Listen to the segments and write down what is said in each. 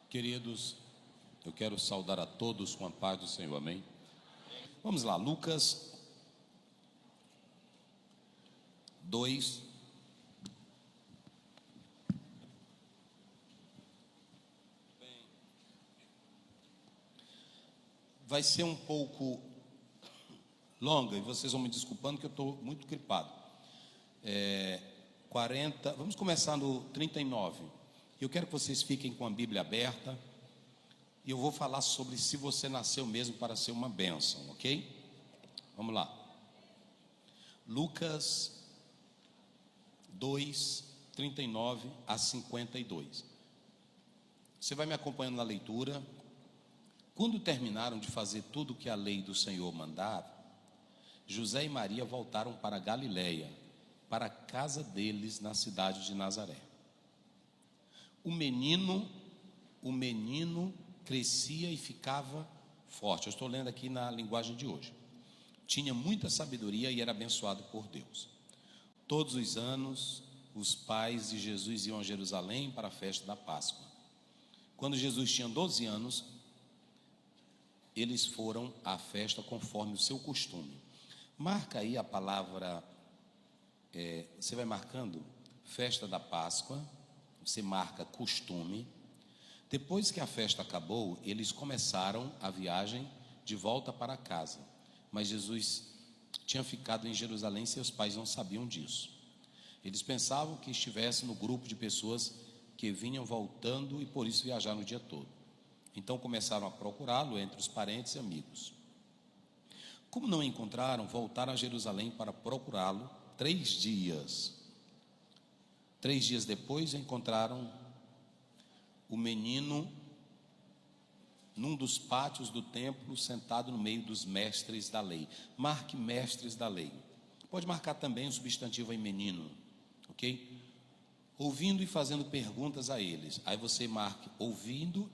Queridos, eu quero saudar a todos com a paz do Senhor, amém? Vamos lá, Lucas 2. Vai ser um pouco longa e vocês vão me desculpando que eu estou muito gripado. 40, vamos começar no 39. Eu quero que vocês fiquem com a Bíblia aberta e eu vou falar sobre se você nasceu mesmo para ser uma bênção, ok? Vamos lá. Lucas 2, 39 a 52. Você vai me acompanhando na leitura. Quando terminaram de fazer tudo o que a lei do Senhor mandava, José e Maria voltaram para Galiléia, para a casa deles na cidade de Nazaré. O menino crescia e ficava forte. Eu estou lendo aqui na linguagem de hoje. Tinha muita sabedoria e era abençoado por Deus. Todos os anos, os pais de Jesus iam a Jerusalém para a festa da Páscoa. Quando Jesus tinha 12 anos, eles foram à festa conforme o seu costume. Marca aí a palavra, você vai marcando festa da Páscoa, você marca costume. Depois que a festa acabou, eles começaram a viagem de volta para casa. Mas Jesus tinha ficado em Jerusalém e seus pais não sabiam disso. Eles pensavam que estivesse no grupo de pessoas que vinham voltando e por isso viajaram o dia todo. Então começaram a procurá-lo entre os parentes e amigos. Como não encontraram, voltaram a Jerusalém para procurá-lo 3 dias. 3 dias depois encontraram o menino num dos pátios do templo, sentado no meio dos mestres da lei. Marque mestres da lei. Pode marcar também o substantivo em menino, ok? Ouvindo e fazendo perguntas a eles. Aí você marque ouvindo,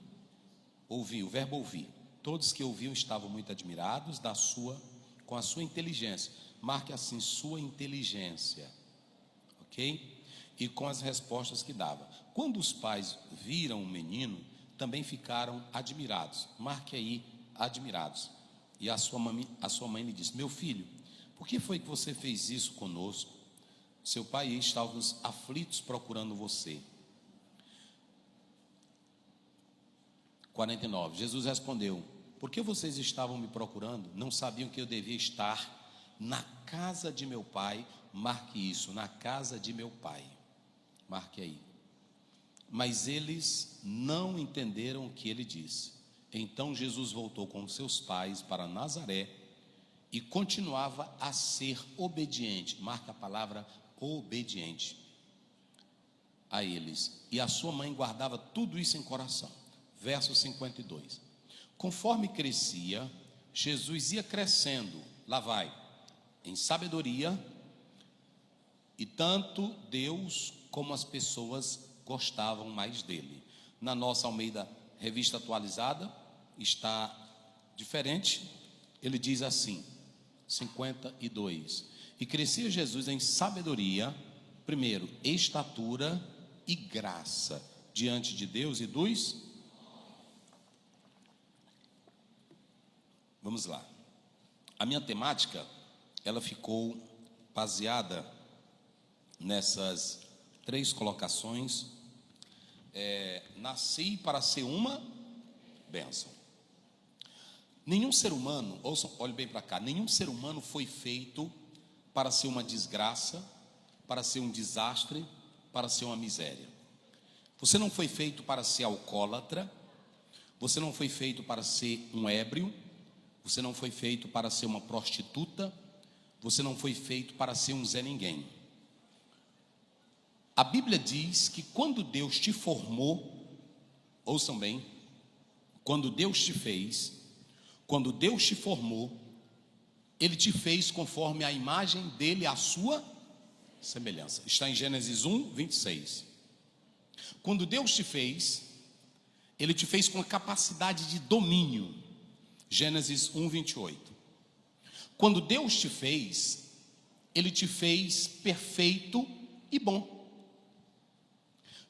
ouviu, o verbo ouvir. Todos que ouviam estavam muito admirados com a sua inteligência. Marque assim, sua inteligência, ok? E com as respostas que dava. Quando os pais viram o menino, também ficaram admirados. Marque aí, admirados. E a sua mãe lhe disse: meu filho, por que foi que você fez isso conosco? Seu pai e eu estávamos aflitos procurando você. 49. Jesus respondeu: por que vocês estavam me procurando? Não sabiam que eu devia estar na casa de meu pai? Marque isso, na casa de meu pai. Marque aí. Mas eles não entenderam o que ele disse. Então Jesus voltou com seus pais para Nazaré e continuava a ser obediente. Marca a palavra obediente a eles. E a sua mãe guardava tudo isso em coração. Verso 52. Conforme crescia, Jesus ia crescendo, lá vai, em sabedoria, e tanto Deus como as pessoas gostavam mais dele. Na nossa Almeida Revista Atualizada está diferente. Ele diz assim, 52. E crescia Jesus em sabedoria, primeiro, estatura e graça diante de Deus e dos... Vamos lá. A minha temática, ela ficou baseada nessas 3 colocações. Nasci para ser uma bênção. Nenhum ser humano, olhe bem para cá, nenhum ser humano foi feito para ser uma desgraça, para ser um desastre, para ser uma miséria. Você não foi feito para ser alcoólatra, você não foi feito para ser um ébrio, você não foi feito para ser uma prostituta, você não foi feito para ser um Zé Ninguém. A Bíblia diz que quando Deus te formou, ouçam bem, quando Deus te fez, quando Deus te formou, Ele te fez conforme a imagem dEle, a sua semelhança. Está em Gênesis 1, 26. Quando Deus te fez, Ele te fez com a capacidade de domínio. Gênesis 1, 28. Quando Deus te fez, Ele te fez perfeito e bom.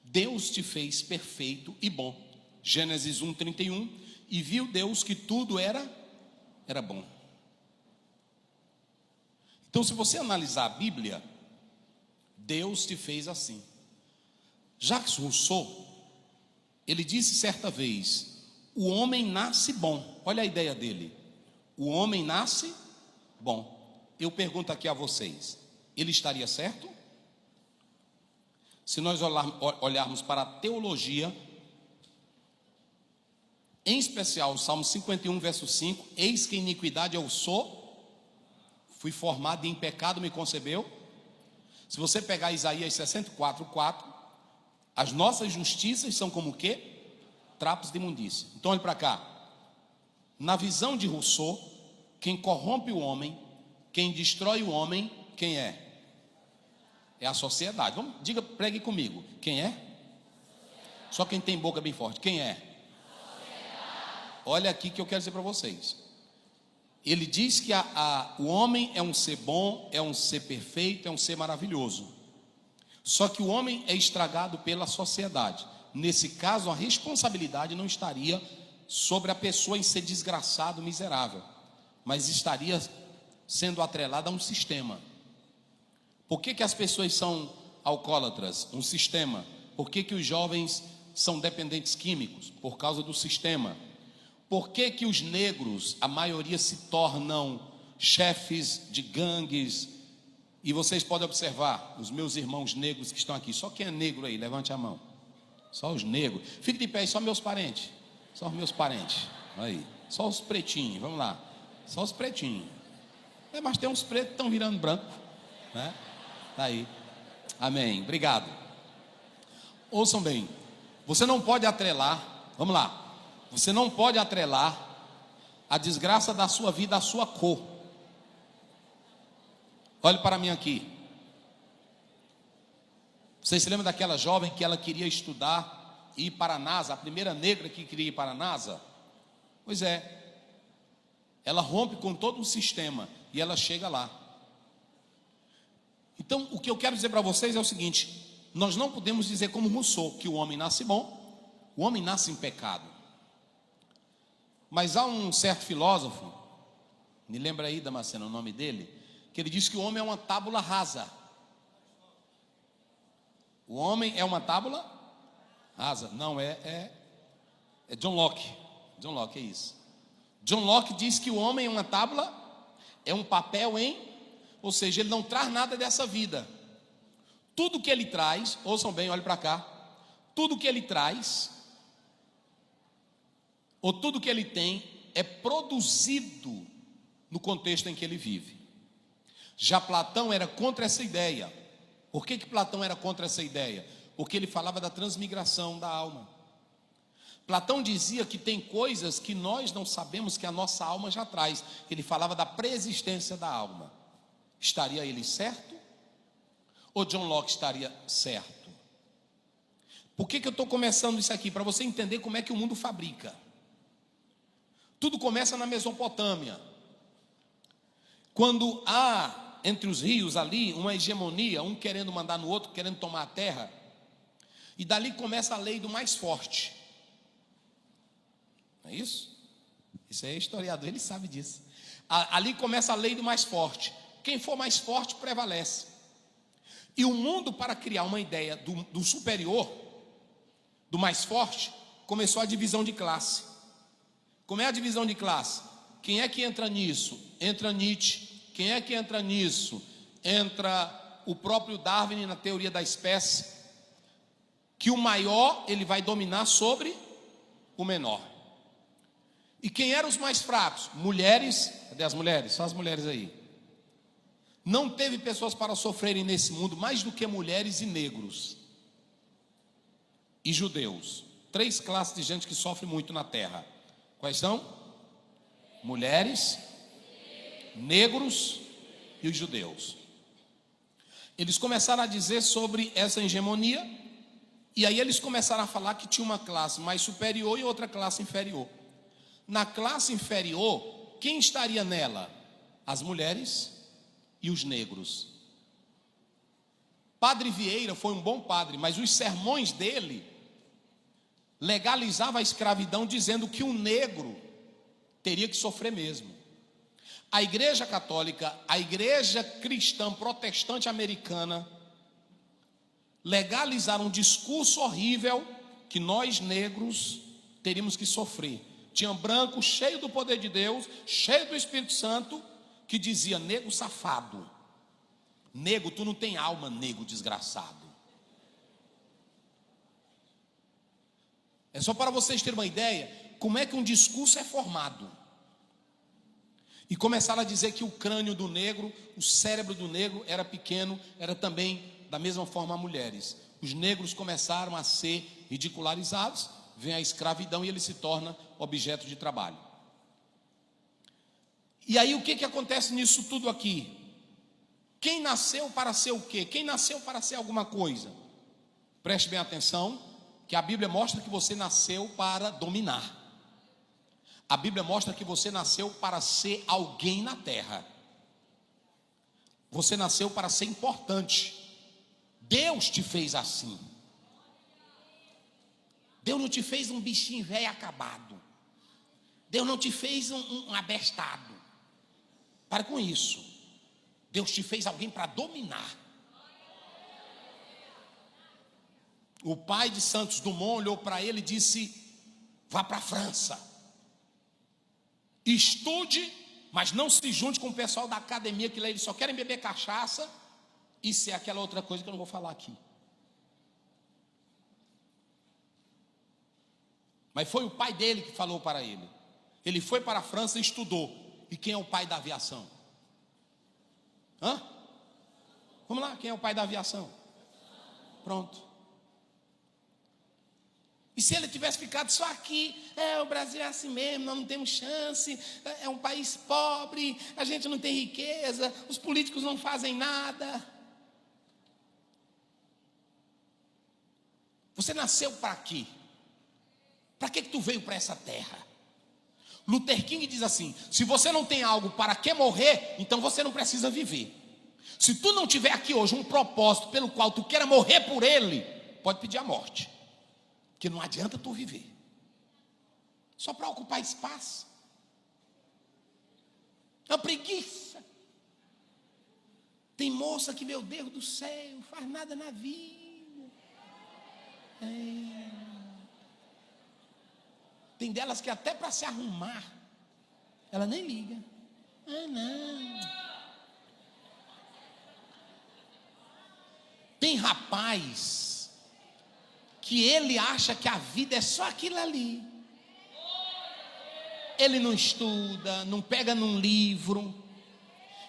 Deus te fez perfeito e bom. Gênesis 1:31, e viu Deus que tudo era bom. Então, se você analisar a Bíblia, Deus te fez assim. Jacques Rousseau, ele disse certa vez: o homem nasce bom. Olha a ideia dele: o homem nasce bom. Eu pergunto aqui a vocês, ele estaria certo? Se nós olharmos para a teologia, em especial o Salmo 51, verso 5, eis que iniquidade eu sou, fui formado e em pecado me concebeu. Se você pegar Isaías 64:4, as nossas justiças são como o quê? Trapos de imundícia. Então olhe para cá. Na visão de Rousseau, quem corrompe o homem, quem destrói o homem, quem é? É a sociedade. Vamos, pregue comigo. Quem é? Só quem tem boca bem forte. Quem é? Olha aqui que eu quero dizer para vocês. Ele diz que o homem é um ser bom, é um ser perfeito, é um ser maravilhoso. Só que o homem é estragado pela sociedade. Nesse caso, a responsabilidade não estaria sobre a pessoa em ser desgraçado, miserável, mas estaria sendo atrelada a um sistema. Por que as pessoas são alcoólatras? Um sistema. Por que os jovens são dependentes químicos? Por causa do sistema. Por que os negros, a maioria, se tornam chefes de gangues? E vocês podem observar, os meus irmãos negros que estão aqui, só quem é negro aí, levante a mão. Só os negros. Fique de pé aí, só meus parentes. Só os meus parentes. Aí. Só os pretinhos, vamos lá. Só os pretinhos. Mas tem uns pretos que estão virando branco, né? Tá aí. Amém. Obrigado. Ouçam bem. Você não pode atrelar, vamos lá. Você não pode atrelar a desgraça da sua vida à sua cor. Olhe para mim aqui. Vocês se lembram daquela jovem que ela queria estudar e ir para a NASA, a primeira negra que queria ir para a NASA? Pois é. Ela rompe com todo o sistema e ela chega lá. Então, o que eu quero dizer para vocês é o seguinte: nós não podemos dizer como Rousseau, que o homem nasce bom, o homem nasce em pecado. Mas há um certo filósofo, me lembra aí, Damasceno, o nome dele, que ele diz que o homem é uma tábula rasa. O homem é uma tábula rasa. Não, é John Locke. John Locke, é isso. John Locke diz que o homem é uma tábula, é um papel ou seja, ele não traz nada dessa vida. Tudo que ele traz, ouçam bem, olhem para cá, tudo que ele traz, ou tudo que ele tem, é produzido no contexto em que ele vive. Já Platão era contra essa ideia. Por que Platão era contra essa ideia? Porque ele falava da transmigração da alma. Platão dizia que tem coisas que nós não sabemos que a nossa alma já traz. Ele falava da preexistência da alma. Estaria ele certo? Ou John Locke estaria certo? Por que eu estou começando isso aqui? Para você entender como é que o mundo fabrica. Tudo começa na Mesopotâmia. Quando há entre os rios ali uma hegemonia, um querendo mandar no outro, querendo tomar a terra, e dali começa a lei do mais forte. Não é isso? Isso aí é historiador, ele sabe disso. Ali começa a lei do mais forte. Quem for mais forte prevalece. E o mundo, para criar uma ideia do superior, do mais forte, começou a divisão de classe. Como é a divisão de classe? Quem é que entra nisso? Entra Nietzsche. Quem é que entra nisso? Entra o próprio Darwin na teoria da espécie, que o maior ele vai dominar sobre o menor. E quem eram os mais fracos? Mulheres. Cadê as mulheres? Só as mulheres aí. Não teve pessoas para sofrerem nesse mundo mais do que mulheres e negros e judeus. 3 classes de gente que sofre muito na terra. Quais são? Mulheres, negros e os judeus. Eles começaram a dizer sobre essa hegemonia, e aí eles começaram a falar que tinha uma classe mais superior e outra classe inferior. Na classe inferior, quem estaria nela? As mulheres e os negros. Padre Vieira foi um bom padre, mas os sermões dele legalizava a escravidão, dizendo que o negro teria que sofrer mesmo. A Igreja Católica, a Igreja Cristã Protestante Americana, legalizaram um discurso horrível que nós negros teríamos que sofrer. Tinha um branco cheio do poder de Deus, cheio do Espírito Santo, que dizia: nego safado, nego, tu não tem alma, nego desgraçado. É só para vocês terem uma ideia como é que um discurso é formado. E começaram a dizer que o crânio do negro, o cérebro do negro era pequeno, era também da mesma forma mulheres. Os negros começaram a ser ridicularizados, vem a escravidão e ele se torna objeto de trabalho. E aí o que acontece nisso tudo aqui? Quem nasceu para ser o quê? Quem nasceu para ser alguma coisa? Preste bem atenção, que a Bíblia mostra que você nasceu para dominar. A Bíblia mostra que você nasceu para ser alguém na terra. Você nasceu para ser importante. Deus te fez assim. Deus não te fez um bichinho velho acabado. Deus não te fez um abestado. Para com isso. Deus te fez alguém para dominar. O pai de Santos Dumont olhou para ele e disse: vá para a França. Estude, mas não se junte com o pessoal da academia, que lá eles só querem beber cachaça. Isso é aquela outra coisa que eu não vou falar aqui. Mas foi o pai dele que falou para ele. Ele foi para a França e estudou. E quem é o pai da aviação? Hã? Vamos lá, quem é o pai da aviação? Pronto. E se ele tivesse ficado só aqui, o Brasil é assim mesmo, nós não temos chance, é um país pobre, a gente não tem riqueza, os políticos não fazem nada. Você nasceu para quê? Para que tu veio para essa terra? Luther King diz assim: se você não tem algo para que morrer, então você não precisa viver. Se tu não tiver aqui hoje um propósito pelo qual tu queira morrer por ele, pode pedir a morte. Que não adianta tu viver só para ocupar espaço. É uma preguiça. Tem moça que, meu Deus do céu, não faz nada na vida. Tem delas que até para se arrumar ela nem liga. Não. Tem rapaz que ele acha que a vida é só aquilo ali. Ele não estuda, não pega num livro.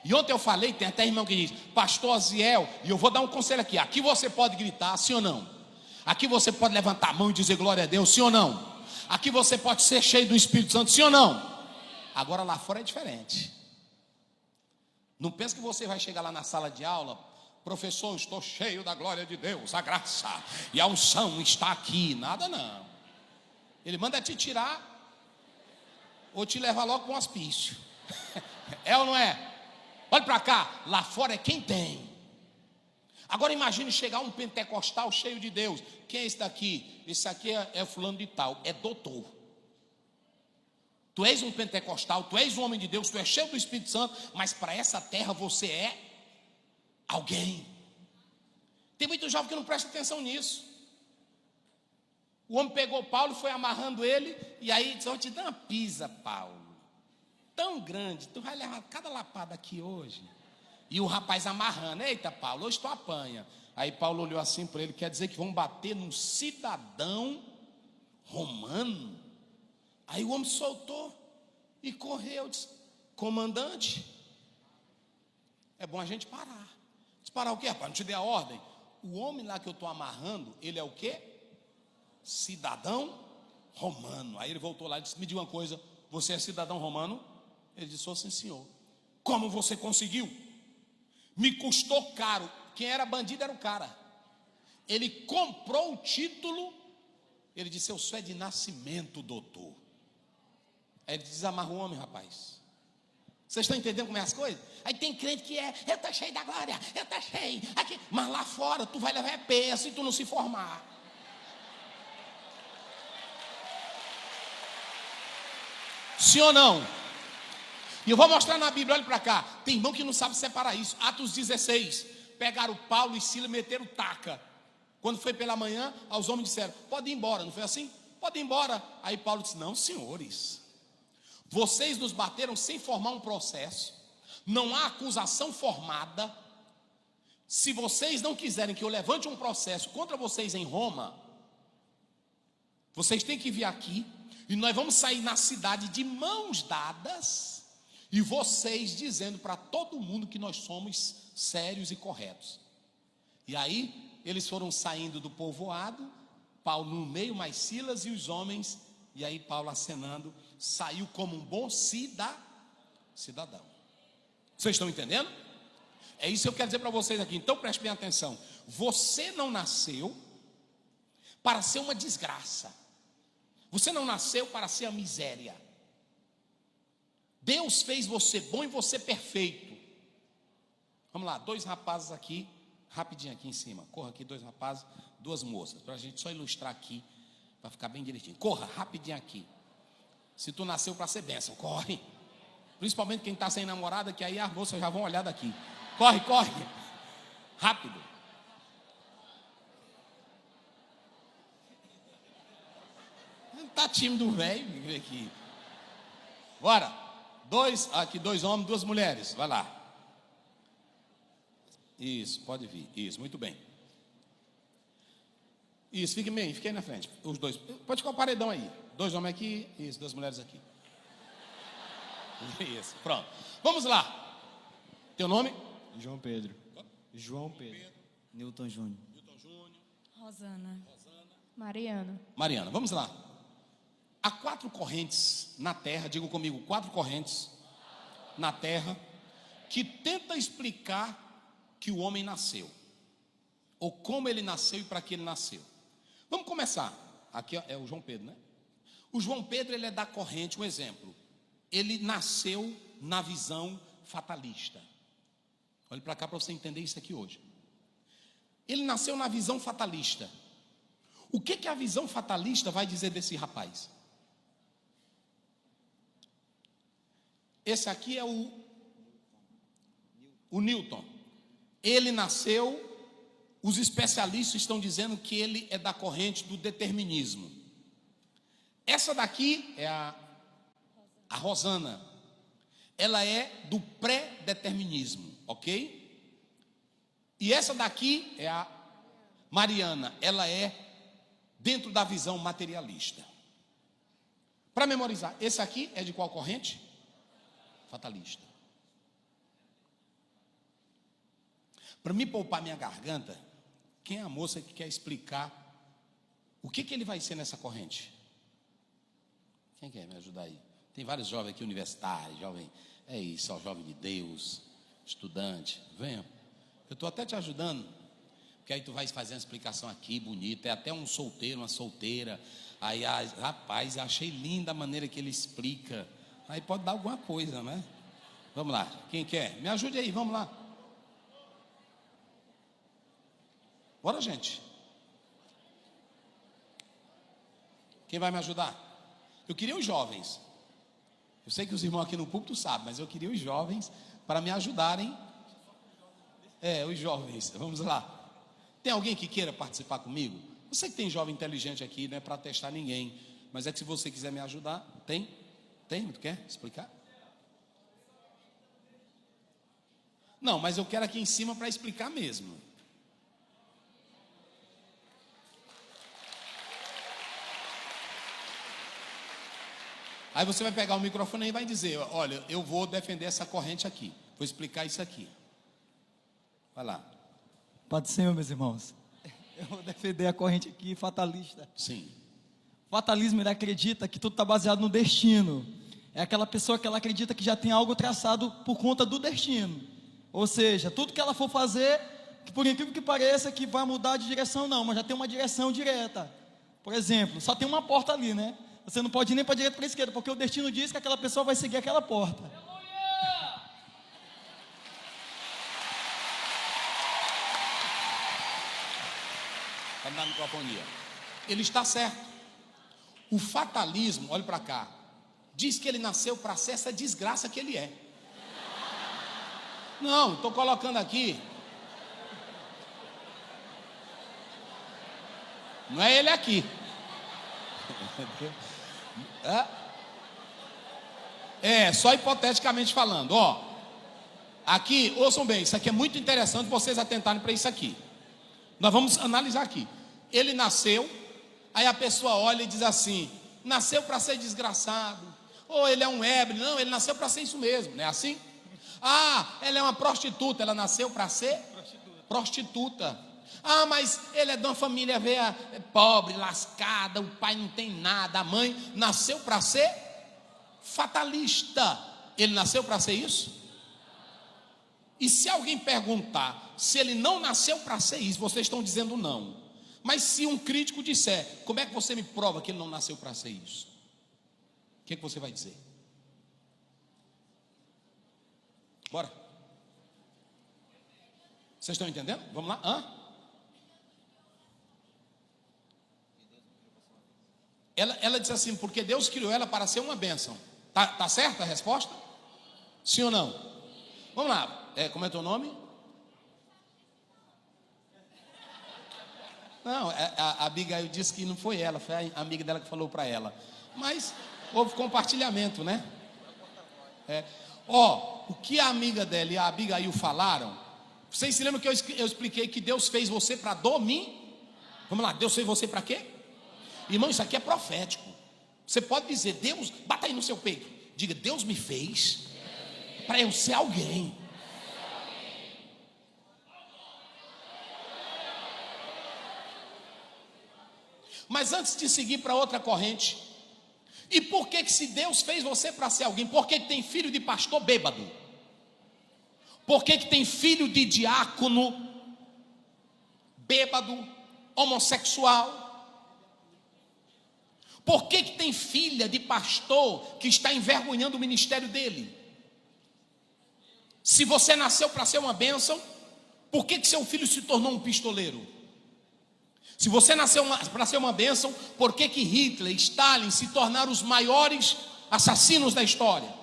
E ontem eu falei, tem até irmão que diz: pastor Aziel, e eu vou dar um conselho aqui. Aqui você pode gritar, sim ou não? Aqui você pode levantar a mão e dizer glória a Deus, sim ou não? Aqui você pode ser cheio do Espírito Santo, sim ou não? Agora lá fora é diferente. Não pensa que você vai chegar lá na sala de aula: professor, eu estou cheio da glória de Deus, a graça e a unção está aqui. Nada não. Ele manda te tirar ou te levar logo para um hospício. É ou não é? Olha para cá, lá fora é quem tem. Agora imagine chegar um pentecostal cheio de Deus. Quem é esse daqui? Esse aqui é fulano de tal, é doutor. Tu és um pentecostal, tu és um homem de Deus, tu és cheio do Espírito Santo, mas para essa terra você é alguém. Tem muito jovem que não presta atenção nisso. O homem pegou Paulo e foi amarrando ele, e aí disse: vou te dar uma pisa, Paulo, tão grande, tu vai levar cada lapada aqui hoje. E o rapaz amarrando: eita, Paulo, hoje tu apanha. Aí Paulo olhou assim para ele: quer dizer que vão bater num cidadão romano? Aí o homem soltou e correu. Disse: comandante, é bom a gente parar. Disse: parar o quê, rapaz? Não te dei a ordem? O homem lá que eu estou amarrando, ele é o quê? Cidadão romano. Aí ele voltou lá e disse: me diga uma coisa, você é cidadão romano? Ele disse: sou, sim, senhor. Como você conseguiu? Me custou caro. Quem era bandido era o cara. Ele comprou o título. Ele disse: eu sou de nascimento, doutor. Aí ele desamarra o homem, rapaz. Vocês estão entendendo como é as coisas? Aí tem crente que eu estou cheio da glória, eu estou cheio aqui. Mas lá fora tu vai levar peso se tu não se formar. Sim ou não? E eu vou mostrar na Bíblia, olha para cá. Tem irmão que não sabe separar isso. Atos 16. Pegaram Paulo e Silas e meteram taca. Quando foi pela manhã, os homens disseram: pode ir embora, não foi assim? Pode ir embora. Aí Paulo disse: não, senhores, vocês nos bateram sem formar um processo, não há acusação formada. Se vocês não quiserem que eu levante um processo contra vocês em Roma, vocês têm que vir aqui, e nós vamos sair na cidade de mãos dadas, e vocês dizendo para todo mundo que nós somos sérios e corretos. E aí eles foram saindo do povoado, Paulo no meio, mais Silas e os homens, e aí Paulo acenando, saiu como um bom cidadão. Vocês estão entendendo? É isso que eu quero dizer para vocês aqui. Então preste bem atenção. Você não nasceu para ser uma desgraça. Você não nasceu para ser a miséria. Deus fez você bom e você perfeito. Vamos lá, 2 rapazes aqui, rapidinho aqui em cima. Corra aqui, 2 rapazes, 2 moças, para a gente só ilustrar aqui, para ficar bem direitinho. Corra, rapidinho aqui. Se tu nasceu para ser bênção, corre. Principalmente quem está sem namorada, que aí as moças já vão olhar daqui. Corre, corre. Rápido. Não está tímido, velho. Aqui. Bora. 2 homens, 2 mulheres. Vai lá. Isso, pode vir. Isso, muito bem. Isso, fique aí na frente. Os 2. Pode ficar o paredão aí. 2 homens aqui, isso, 2 mulheres aqui. Isso, pronto. Vamos lá. Teu nome? João Pedro. Newton Júnior. Rosana. Mariana. Mariana, vamos lá. Há 4 correntes na terra, digam comigo, 4 correntes na terra, que tenta explicar que o homem nasceu, ou como ele nasceu e para que ele nasceu. Vamos começar. Aqui é o João Pedro, né? O João Pedro, ele é da corrente, um exemplo. Ele nasceu na visão fatalista. Olhe para cá para você entender isso aqui hoje. Ele nasceu na visão fatalista. O que a visão fatalista vai dizer desse rapaz? Esse aqui é o Newton. Ele nasceu, os especialistas estão dizendo que ele é da corrente do determinismo. Essa daqui é a Rosana. Ela é do pré-determinismo, ok? E essa daqui é a Mariana. Ela é dentro da visão materialista. Para memorizar, esse aqui é de qual corrente? Fatalista. Para me poupar minha garganta, quem é a moça que quer explicar o que ele vai ser nessa corrente? Quem quer me ajudar aí? Tem vários jovens aqui, universitários, jovem, é isso, ó, jovem de Deus, estudante, venham. Eu estou até te ajudando, porque aí tu vai fazer uma explicação aqui, bonita, é até um solteiro, uma solteira, aí, rapaz, eu achei linda a maneira que ele explica, aí pode dar alguma coisa, né? Vamos lá, quem quer? Me ajude aí, vamos lá. Bora, gente. Quem vai me ajudar? Eu queria os jovens. Eu sei que os irmãos aqui no púlpito sabem, mas eu queria os jovens para me ajudarem. Os jovens, vamos lá. Tem alguém que queira participar comigo? Eu sei que tem jovem inteligente aqui, não é para testar ninguém, mas é que se você quiser me ajudar, tem? Tem? Tu quer explicar? Não, mas eu quero aqui em cima para explicar mesmo. Aí você vai pegar o microfone e vai dizer: olha, eu vou defender essa corrente aqui, vou explicar isso aqui. Vai lá. Pai do Senhor, meus irmãos. Eu vou defender a corrente aqui fatalista. Sim. O fatalismo, ele acredita que tudo está baseado no destino. É aquela pessoa que ela acredita que já tem algo traçado por conta do destino. Ou seja, tudo que ela for fazer, que por incrível que pareça, que vai mudar de direção, não, mas já tem uma direção direta. Por exemplo, só tem uma porta ali, né? Você não pode ir nem para a direita ou para a esquerda, porque o destino diz que aquela pessoa vai seguir aquela porta. Está me dando microfonia. Ele está certo. O fatalismo, olhe para cá, diz que ele nasceu para ser essa desgraça que ele é. Não, estou colocando aqui. Não é ele aqui. Só hipoteticamente falando, ó. Aqui, ouçam bem, isso aqui é muito interessante vocês atentarem para isso aqui. Nós vamos analisar aqui. Ele nasceu, aí a pessoa olha e diz assim: nasceu para ser desgraçado, ou ele é um ébrio. Não, ele nasceu para ser isso mesmo, não é assim? Ah, ela é uma prostituta, ela nasceu para ser prostituta. Ah, mas ele é de uma família veia pobre, lascada, o pai não tem nada, a mãe nasceu para ser fatalista. Ele nasceu para ser isso? E se alguém perguntar se ele não nasceu para ser isso, vocês estão dizendo não. Mas se um crítico disser: como é que você me prova que ele não nasceu para ser isso? O que você vai dizer? Bora. Vocês estão entendendo? Vamos lá? Ela disse assim: porque Deus criou ela para ser uma bênção. Tá certa a resposta? Sim ou não? Vamos lá. Como é teu nome? Não, a Abigail disse que não foi ela, foi a amiga dela que falou para ela. Mas houve compartilhamento, né? O que a amiga dela e a Abigail falaram, vocês se lembram que eu expliquei que Deus fez você para dominar? Vamos lá, Deus fez você para quê? Irmão, isso aqui é profético. Você pode dizer: Deus, bata aí no seu peito, diga: Deus me fez para eu ser alguém. Mas antes de seguir para outra corrente, e por que se Deus fez você para ser alguém? Por que tem filho de pastor bêbado? Por que tem filho de diácono bêbado, homossexual? Por que tem filha de pastor que está envergonhando o ministério dele? Se você nasceu para ser uma bênção, por que seu filho se tornou um pistoleiro? Se você nasceu para ser uma bênção, por que Hitler e Stalin se tornaram os maiores assassinos da história?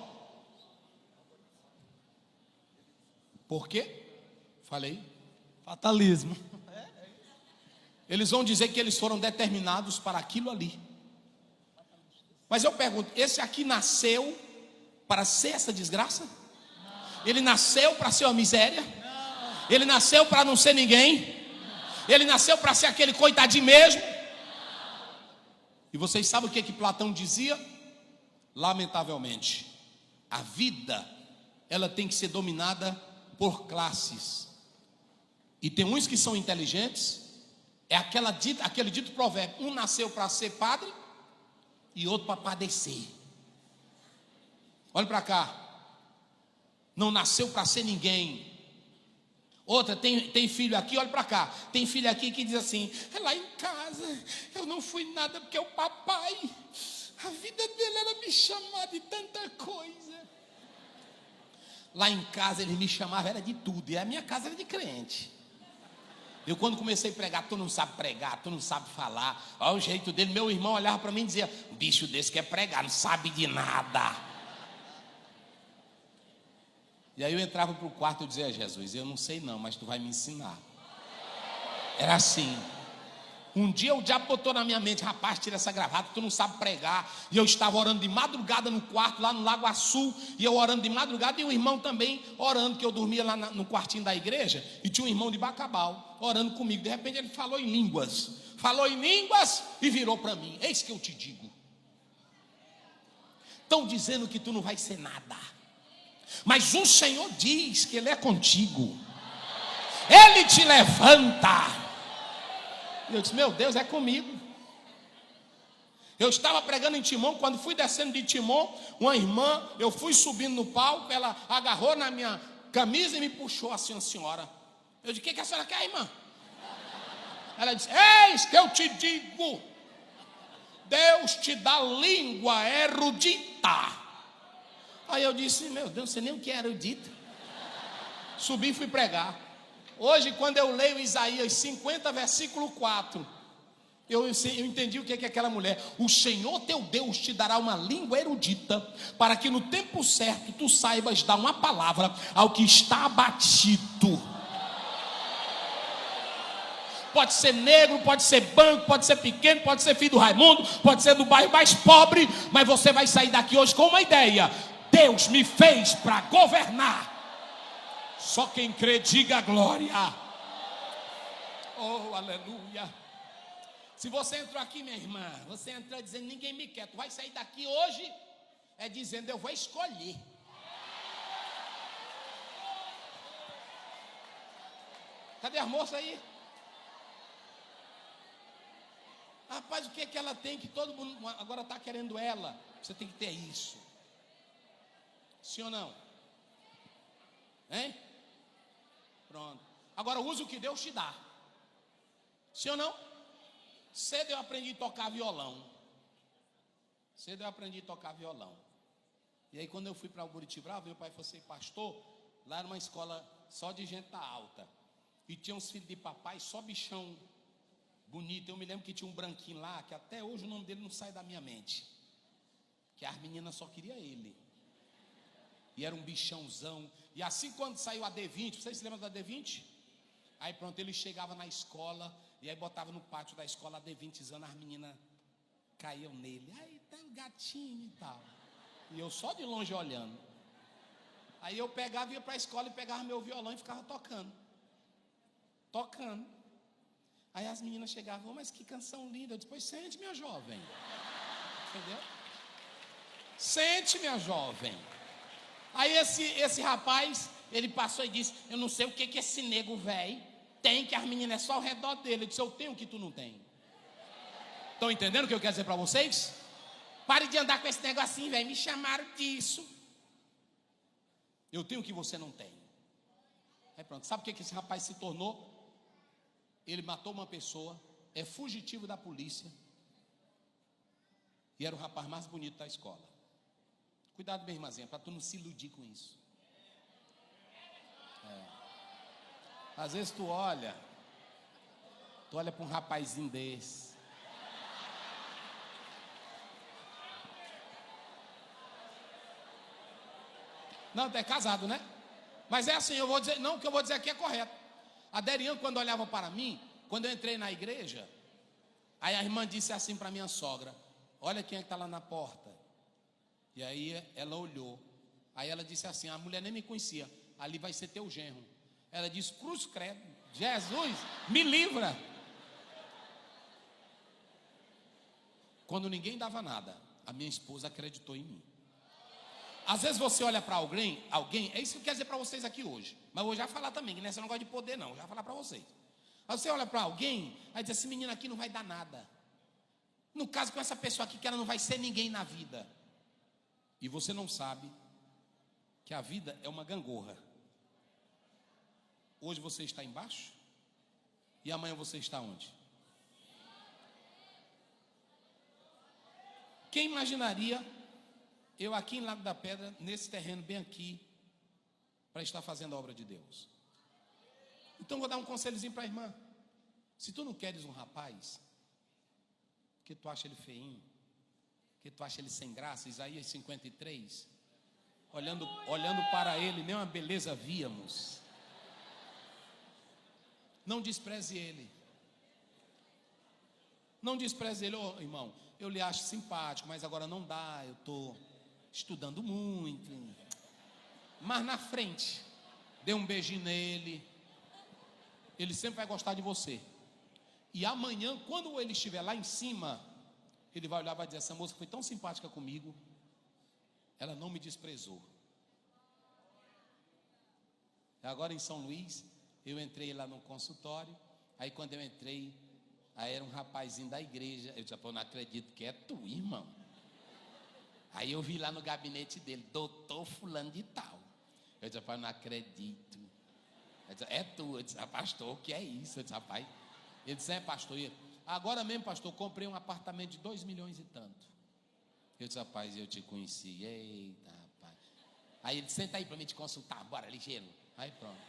Por quê? Falei. Fatalismo. Eles vão dizer que eles foram determinados para aquilo ali. Mas eu pergunto: esse aqui nasceu para ser essa desgraça? Ele nasceu para ser uma miséria? Ele nasceu para não ser ninguém? Ele nasceu para ser aquele coitadinho mesmo? E vocês sabem o que Platão dizia? Lamentavelmente, a vida, ela tem que ser dominada por classes. E tem uns que são inteligentes. É aquele dito provérbio: um nasceu para ser padre e outro para padecer. Olha para cá. Não nasceu para ser ninguém. Outra, tem filho aqui, olha para cá. Tem filho aqui que diz assim: lá em casa eu não fui nada porque o papai, a vida dele era me chamar de tanta coisa. Lá em casa ele me chamava era de tudo, e a minha casa era de crente. Eu quando comecei a pregar: tu não sabe pregar, tu não sabe falar. Olha o jeito dele. Meu irmão olhava para mim e dizia: bicho desse quer pregar, não sabe de nada. E aí eu entrava para o quarto e dizia: Jesus, eu não sei não, mas tu vai me ensinar. Era assim. Um dia o diabo botou na minha mente: rapaz, tira essa gravata, tu não sabe pregar. E eu estava orando de madrugada no quarto, lá no Lago Açu. E eu orando de madrugada, e o irmão também orando, que eu dormia lá no quartinho da igreja. E tinha um irmão de Bacabal orando comigo. De repente ele falou em línguas. Falou em línguas e virou para mim: eis que eu te digo, estão dizendo que tu não vai ser nada, mas o Senhor diz que Ele é contigo. Ele te levanta. E eu disse: meu Deus, é comigo. Eu estava pregando em Timon. Quando fui descendo de Timon, uma irmã, eu fui subindo no palco, ela agarrou na minha camisa e me puxou assim: a senhora. Eu disse: o que a senhora quer, irmã? Ela disse: eis que eu te digo, Deus te dá língua erudita. Aí eu disse: meu Deus, não sei nem o que é erudita. Subi e fui pregar. Hoje, quando eu leio Isaías 50, versículo 4, Eu entendi o que é aquela mulher. O Senhor teu Deus te dará uma língua erudita, para que no tempo certo tu saibas dar uma palavra ao que está abatido. Pode ser negro, pode ser branco, pode ser pequeno, pode ser filho do Raimundo, pode ser do bairro mais pobre, mas você vai sair daqui hoje com uma ideia: Deus me fez para governar. Só quem crê diga glória. Oh, aleluia. Se você entrou aqui, minha irmã, você entrou dizendo ninguém me quer, tu vai sair daqui hoje dizendo eu vou escolher. Cadê a moça aí? Rapaz, o que é que ela tem que todo mundo agora está querendo ela? Você tem que ter isso. Sim ou não? Hein? Pronto. Agora usa o que Deus te dá. Sim ou não? Cedo eu aprendi a tocar violão. E aí quando eu fui para o Buritibrava, meu pai falou assim: pastor, lá era uma escola só de gente alta. E tinha uns filhos de papai, só bichão bonito. Eu me lembro que tinha um branquinho lá, que até hoje o nome dele não sai da minha mente. Que as meninas só queriam ele. E era um bichãozão. E assim quando saiu a D20, vocês se lembram da D20? Aí pronto, ele chegava na escola, e aí botava no pátio da escola a D20zando, as meninas caíam nele. Aí tá um gatinho e tal. E eu só de longe olhando. Aí eu pegava, ia para a escola e pegava meu violão e ficava tocando. Aí as meninas chegavam: oh, mas que canção linda. Eu disse: pois sente, minha jovem. Entendeu? Sente, minha jovem. Aí esse rapaz, ele passou e disse: eu não sei o que esse nego velho tem, que as meninas é só ao redor dele. Eu disse: eu tenho o que tu não tem. Estão entendendo o que eu quero dizer para vocês? Pare de andar com esse negocinho, velho. Me chamaram disso. Eu tenho o que você não tem. Aí pronto, sabe o que esse rapaz se tornou? Ele matou uma pessoa, é fugitivo da polícia, e era o rapaz mais bonito da escola. Cuidado, minha irmãzinha, para tu não se iludir com isso. Às vezes tu olha para um rapazinho desse. Não, tu é casado, né? Mas é assim, eu vou dizer, não, o que eu vou dizer aqui é correto. A Derian, quando olhava para mim, quando eu entrei na igreja, aí a irmã disse assim para minha sogra: olha quem é que está lá na porta. E aí ela olhou. Aí ela disse assim: a mulher nem me conhecia, ali vai ser teu genro. Ela disse: cruz credo, Jesus, me livra. Quando ninguém dava nada, a minha esposa acreditou em mim. Às vezes você olha para alguém, é isso que eu quero dizer para vocês aqui hoje. Mas eu vou já falar também, que nessa eu não gosto de poder não, eu já vou falar para vocês. Aí você olha para alguém, aí diz: esse menino aqui não vai dar nada. No caso com essa pessoa aqui, que ela não vai ser ninguém na vida. E você não sabe que a vida é uma gangorra. Hoje você está embaixo, e amanhã você está onde? Quem imaginaria eu aqui em Lago da Pedra, nesse terreno bem aqui, para estar fazendo a obra de Deus? Então vou dar um conselhozinho para a irmã. Se tu não queres um rapaz, que tu acha ele feinho, que tu acha ele sem graça, Isaías 53, olhando para ele, nem uma beleza víamos. Não despreze ele. Não despreze ele. Oh, irmão, eu lhe acho simpático, mas agora não dá, eu estou estudando muito. Mas na frente, dê um beijinho nele. Ele sempre vai gostar de você. E amanhã, quando ele estiver lá em cima, ele vai olhar e vai dizer: essa moça foi tão simpática comigo, ela não me desprezou. Agora em São Luís, eu entrei lá no consultório. Aí quando eu entrei, aí era um rapazinho da igreja. Eu disse: eu não acredito que é tu, irmão. Aí eu vi lá no gabinete dele: doutor fulano de tal. Eu disse: rapaz, não acredito. Eu disse: é tu. Eu disse: pastor, o que é isso? Eu disse: rapaz. Ele disse: é, pastor. Agora mesmo, pastor, comprei um apartamento de 2 milhões e tanto. Eu disse: rapaz, eu te conheci. Eita, rapaz. Aí ele disse: senta aí para mim te consultar, bora ligeiro. Aí pronto.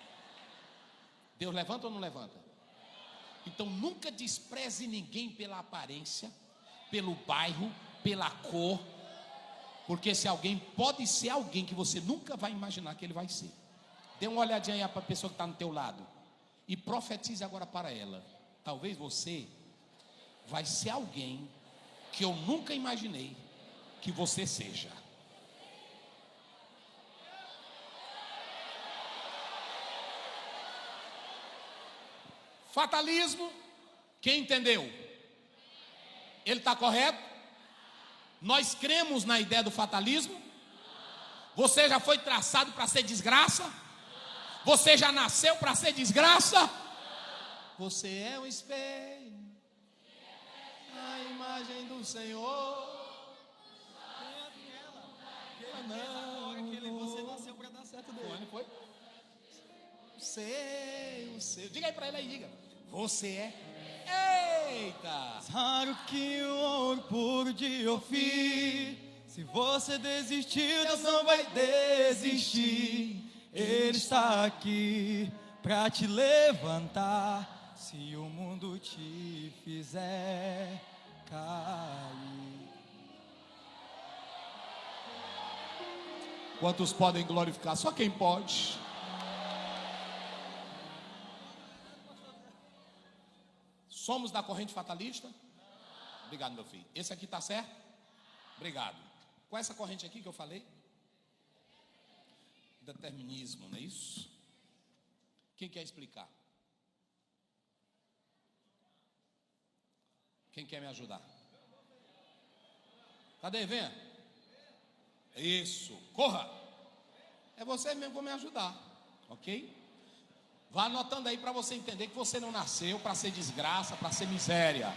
Deus levanta ou não levanta? Então nunca despreze ninguém pela aparência, pelo bairro, pela cor, porque esse alguém pode ser alguém que você nunca vai imaginar que ele vai ser. Dê uma olhadinha aí para a pessoa que está no teu lado e profetize agora para ela: talvez você vai ser alguém que eu nunca imaginei que você seja. Fatalismo, quem entendeu? Ele está correto? Nós cremos na ideia do fatalismo? Você já foi traçado para ser desgraça? Você já nasceu para ser desgraça? Você é um espelho, a imagem do Senhor. Você nasceu para dar certo dele. Foi? O seu. Diga aí para ele aí, diga. Você é. Eita! Raro que o ouro puro de Ofir. Se você desistir, Deus não vai desistir. Ele está aqui para te levantar. Se o mundo te fizer cair. Quantos podem glorificar? Só quem pode. Somos da corrente fatalista? Obrigado, meu filho. Esse aqui está certo? Obrigado. Qual é essa corrente aqui que eu falei? Determinismo, não é isso? Quem quer explicar? Quem quer me ajudar? Cadê? Venha. Isso, corra. É você mesmo que vai me ajudar, ok? Vá anotando aí para você entender que você não nasceu para ser desgraça, para ser miséria.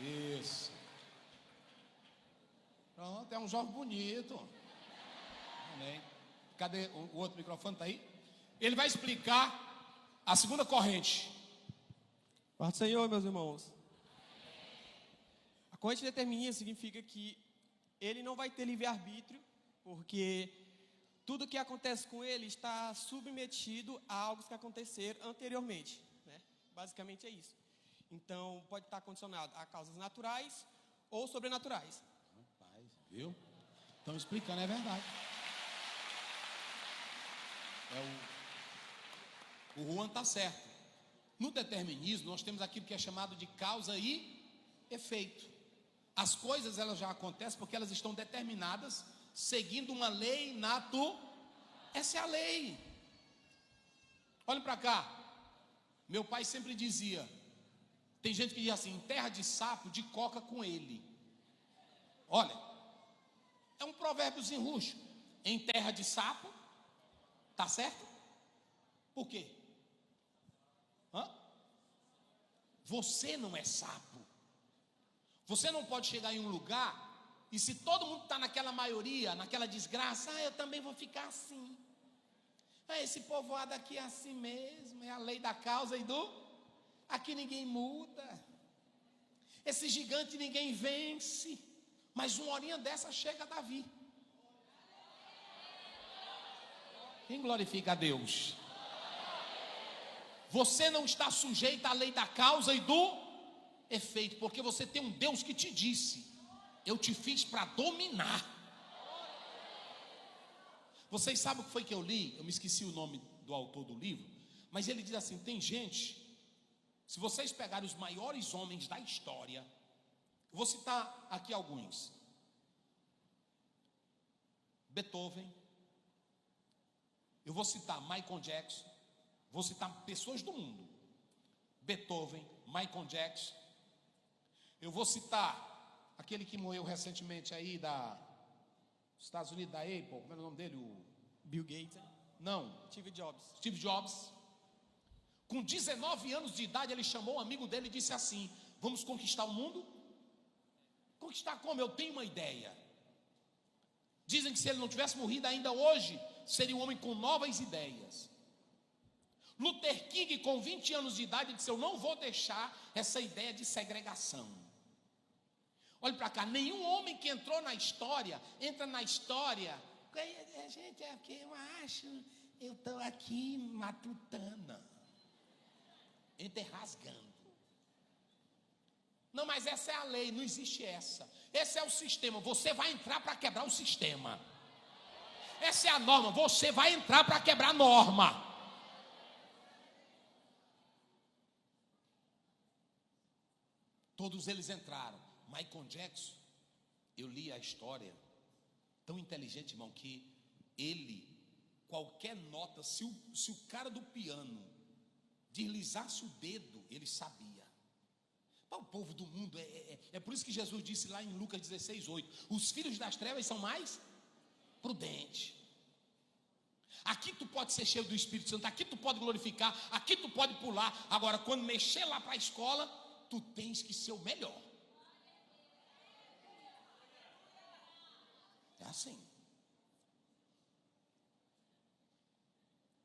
Isso. Pronto, é um jovem bonito. Amém. Cadê o outro microfone? Está aí? Ele vai explicar a segunda corrente. Paz do Senhor, meus irmãos. A corrente determinismo significa que ele não vai ter livre-arbítrio, porque tudo que acontece com ele está submetido a algo que aconteceram anteriormente, né? Basicamente é isso. Então, pode estar condicionado a causas naturais ou sobrenaturais. Rapaz, viu? Estão explicando, é verdade. O Juan está certo. No determinismo, nós temos aquilo que é chamado de causa e efeito. As coisas, elas já acontecem porque elas estão determinadas seguindo uma lei natural. Essa é a lei. Olhem para cá. Meu pai sempre dizia, tem gente que diz assim, em terra de sapo, de coca com ele. Olha, é um provérbiozinho rústico. Em terra de sapo, tá certo? Por quê? Você não é sapo. Você não pode chegar em um lugar e se todo mundo está naquela maioria, naquela desgraça, eu também vou ficar assim. Esse povoado aqui é assim mesmo, é a lei da causa e do... Aqui ninguém muda. Esse gigante ninguém vence. Mas uma horinha dessa chega Davi. Quem glorifica a Deus? Você não está sujeito à lei da causa e do efeito, porque você tem um Deus que te disse: eu te fiz para dominar. Vocês sabem o que foi que eu li? Eu me esqueci o nome do autor do livro, mas ele diz assim: tem gente, se vocês pegarem os maiores homens da história, eu vou citar aqui alguns: Beethoven, eu vou citar Michael Jackson, vou citar pessoas do mundo. Beethoven, Michael Jackson. Eu vou citar aquele que morreu recentemente aí dos Estados Unidos, da Apple, como era o nome dele? Bill Gates. Não. Steve Jobs. Steve Jobs. Com 19 anos de idade, ele chamou um amigo dele e disse assim: vamos conquistar o mundo? Conquistar como? Eu tenho uma ideia. Dizem que se ele não tivesse morrido ainda hoje, seria um homem com novas ideias. Luther King, com 20 anos de idade, disse: eu não vou deixar essa ideia de segregação. Olhe para cá, nenhum homem que entrou na história, entra na história, gente, é porque eu acho, eu estou aqui matutana. entra rasgando. Não, mas essa é a lei, não existe essa. Esse é o sistema, você vai entrar para quebrar o sistema. Essa é a norma, você vai entrar para quebrar a norma. Todos eles entraram. Michael Jackson, eu li a história, tão inteligente, irmão, que ele, qualquer nota, se o cara do piano deslizasse o dedo, ele sabia. Para o povo do mundo, é por isso que Jesus disse lá em Lucas 16:8, os filhos das trevas são mais prudentes. Aqui tu pode ser cheio do Espírito Santo, aqui tu pode glorificar, aqui tu pode pular. Agora, quando mexer lá para a escola, tu tens que ser o melhor. É assim.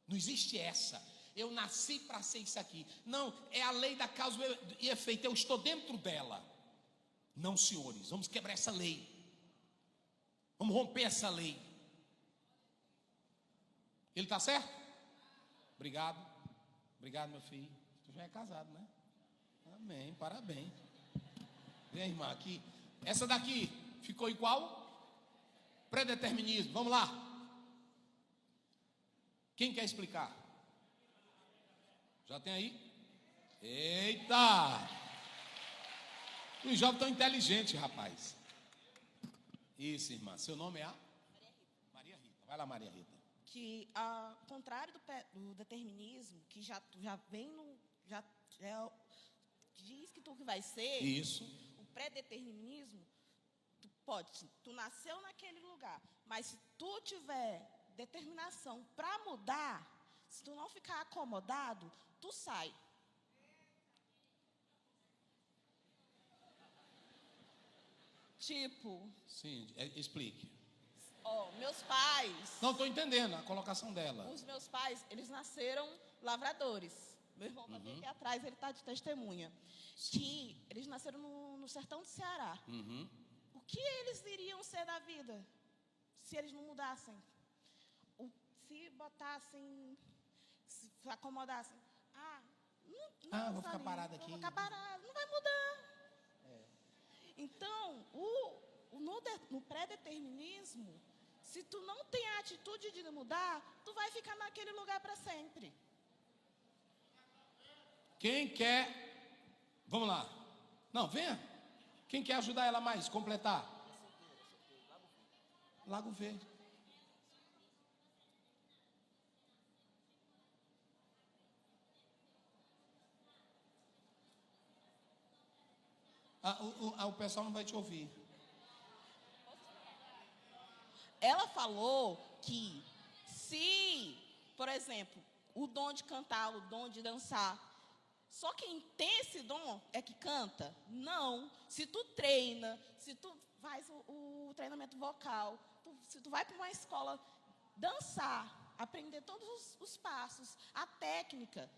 Não existe essa. Eu nasci para ser isso aqui. Não, é a lei da causa e efeito. Eu estou dentro dela. Não, senhores, vamos quebrar essa lei. Vamos romper essa lei. Ele está certo? Obrigado. Obrigado, meu filho. Tu já é casado, né? Amém, parabéns. Vem, irmã, aqui. Essa daqui ficou igual? Predeterminismo. Vamos lá. Quem quer explicar? Já tem aí? Eita! Os jovens tão inteligentes, rapaz. Isso, irmã. Seu nome é? Maria Rita. Vai lá, Maria Rita. Que, ao contrário do determinismo, que já vem no... já diz que tu que vai ser. Isso. O pré-determinismo, tu nasceu naquele lugar, mas se tu tiver determinação para mudar, se tu não ficar acomodado, tu sai. Tipo... Sim, explique. Meus pais... Não, estou entendendo a colocação dela. Os meus pais, eles nasceram lavradores. Meu irmão está bem aqui atrás, ele está de testemunha. Sim. Que eles nasceram no sertão do Ceará. O que eles iriam ser da vida se eles não mudassem? Se botassem, se acomodassem. Vou ficar parado aqui. Vou ficar parado, não vai mudar. Então, no pré-determinismo, se tu não tem a atitude de mudar, tu vai ficar naquele lugar para sempre. Quem quer? Vamos lá. Não, venha. Quem quer ajudar ela mais? Completar. Lago Verde. O pessoal não vai te ouvir. Ela falou que se, por exemplo, o dom de cantar, o dom de dançar, só quem tem esse dom é que canta? Não. Se tu treina, se tu faz o treinamento vocal, se tu vai para uma escola dançar, aprender todos os passos, a técnica,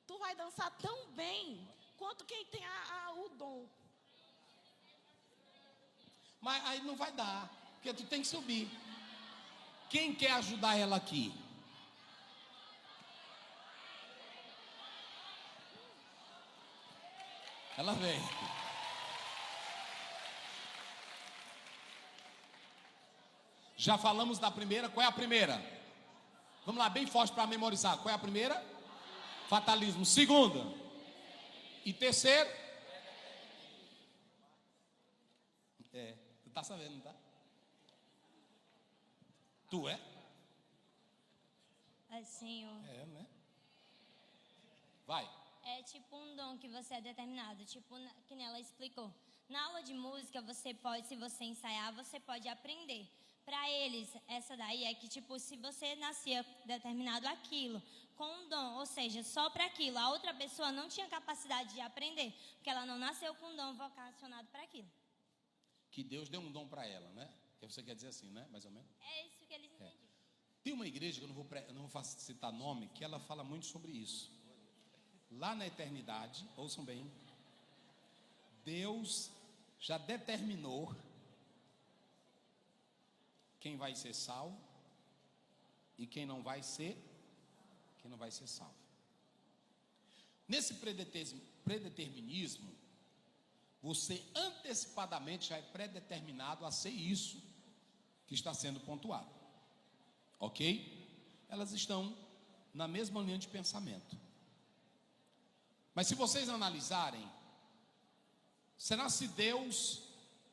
tu vai dançar tão bem quanto quem tem o dom. Mas aí não vai dar, porque tu tem que subir. Quem quer ajudar ela aqui? Ela vem. Já falamos da primeira. Qual é a primeira? Vamos lá, bem forte para memorizar. Qual é a primeira? Fatalismo. Segunda. E terceiro? Tu tá sabendo, não tá? Tu é? Assim, Né? Vai. é tipo um dom que você é determinado, tipo, que ela explicou. Na aula de música, você pode, se você ensaiar, você pode aprender. Para eles, essa daí é que, tipo, se você nascia determinado aquilo, com um dom, ou seja, só para aquilo, a outra pessoa não tinha capacidade de aprender, porque ela não nasceu com um dom vocacionado para aquilo. Que Deus deu um dom para ela, né? Que você quer dizer assim, né? Mais ou menos. É isso que eles entendiam. Tem uma igreja, que eu não vou citar nome, que ela fala muito sobre isso. Lá na eternidade, ouçam bem, Deus já determinou quem vai ser salvo e quem não vai ser salvo. Nesse predeterminismo, você antecipadamente já é predeterminado a ser isso que está sendo pontuado. Ok? Elas estão na mesma linha de pensamento. Mas se vocês analisarem, será se Deus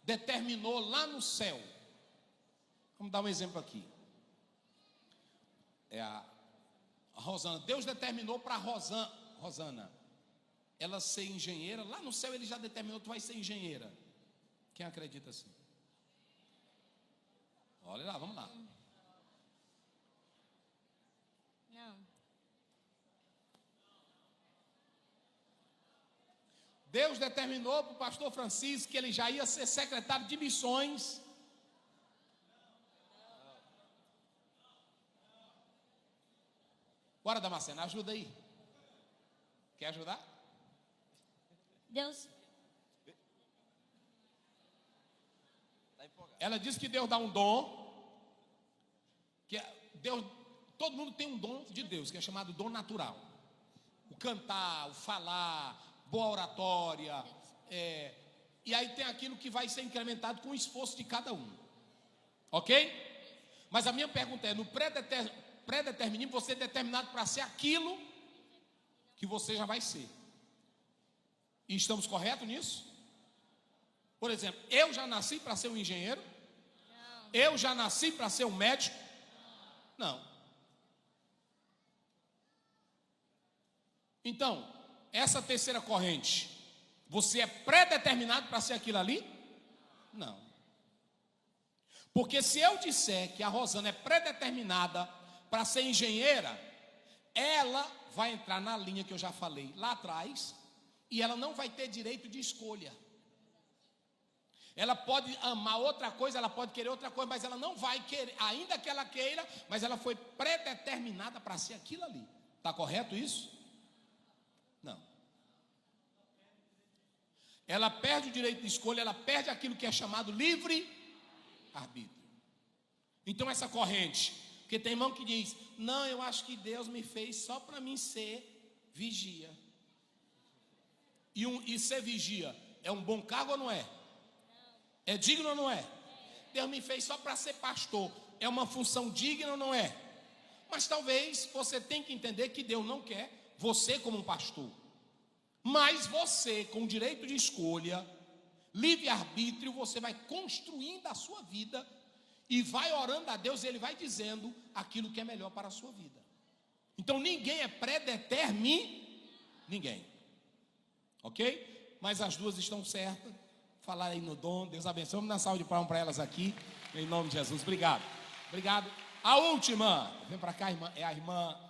determinou lá no céu? Vamos dar um exemplo aqui. A Rosana, Deus determinou para Rosana, ela ser engenheira. Lá no céu ele já determinou, tu vai ser engenheira. Quem acredita assim? Olha lá, vamos lá. Não. Deus determinou para o pastor Francisco que ele já ia ser secretário de missões. Bora, Damascena, ajuda aí. Quer ajudar? Deus. Ela disse que Deus dá um dom, que Deus, todo mundo tem um dom de Deus, que é chamado dom natural. O cantar, o falar, boa oratória, e aí tem aquilo que vai ser incrementado com o esforço de cada um. Ok? Mas a minha pergunta é, no predeterminismo, você é determinado para ser aquilo que você já vai ser. E estamos corretos nisso? Por exemplo, eu já nasci para ser um engenheiro? Não. Eu já nasci para ser um médico? Não. Então, essa terceira corrente, você é predeterminado para ser aquilo ali? Não. Porque se eu disser que a Rosana é predeterminada para ser engenheira, ela vai entrar na linha que eu já falei lá atrás, e ela não vai ter direito de escolha. Ela pode amar outra coisa, ela pode querer outra coisa, mas ela não vai querer, ainda que ela queira, mas ela foi predeterminada para ser aquilo ali. Está correto isso? Não. Ela perde o direito de escolha, ela perde aquilo que é chamado livre-arbítrio. Então essa corrente, porque tem irmão que diz, não, eu acho que Deus me fez só para mim ser vigia. E ser vigia é um bom cargo ou não é? É digno ou não é? Deus me fez só para ser pastor. É uma função digna ou não é? Mas talvez você tenha que entender que Deus não quer você como um pastor. Mas você, com direito de escolha, livre-arbítrio, você vai construindo a sua vida e vai orando a Deus e Ele vai dizendo aquilo que é melhor para a sua vida. Então ninguém é predeterminado. Ninguém. Ok? Mas as duas estão certas. Falar aí no dom. Deus abençoe. Vamos dar salva de palmas para elas aqui. Em nome de Jesus. Obrigado. Obrigado. A última. Vem para cá, irmã. É a irmã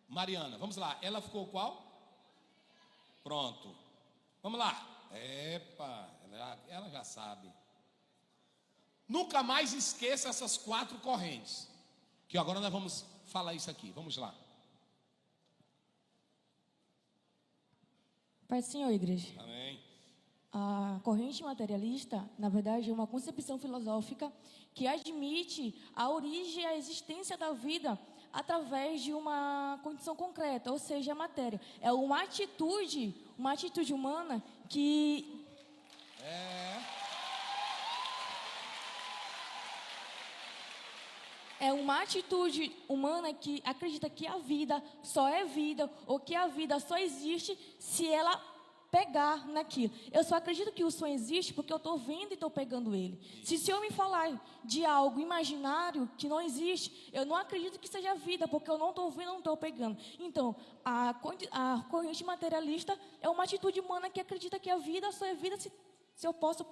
Mariana. Vamos lá. Ela ficou qual? Pronto. Vamos lá. Epa. Ela já sabe. Nunca mais esqueça essas 4 correntes. Que agora nós vamos falar isso aqui. Vamos lá. Pai do Senhor, igreja. Amém. A corrente materialista, na verdade, é uma concepção filosófica que admite a origem e a existência da vida através de uma condição concreta, ou seja, a matéria. É uma atitude humana que... É uma atitude humana que acredita que a vida só é vida, ou que a vida só existe se ela pegar naquilo. Eu só acredito que o sonho existe porque eu estou vendo e estou pegando ele. Se o Senhor me falar de algo imaginário que não existe, eu não acredito que seja vida, porque eu não estou vendo, não estou pegando. Então, a corrente materialista é uma atitude humana que acredita que a vida só é vida se eu posso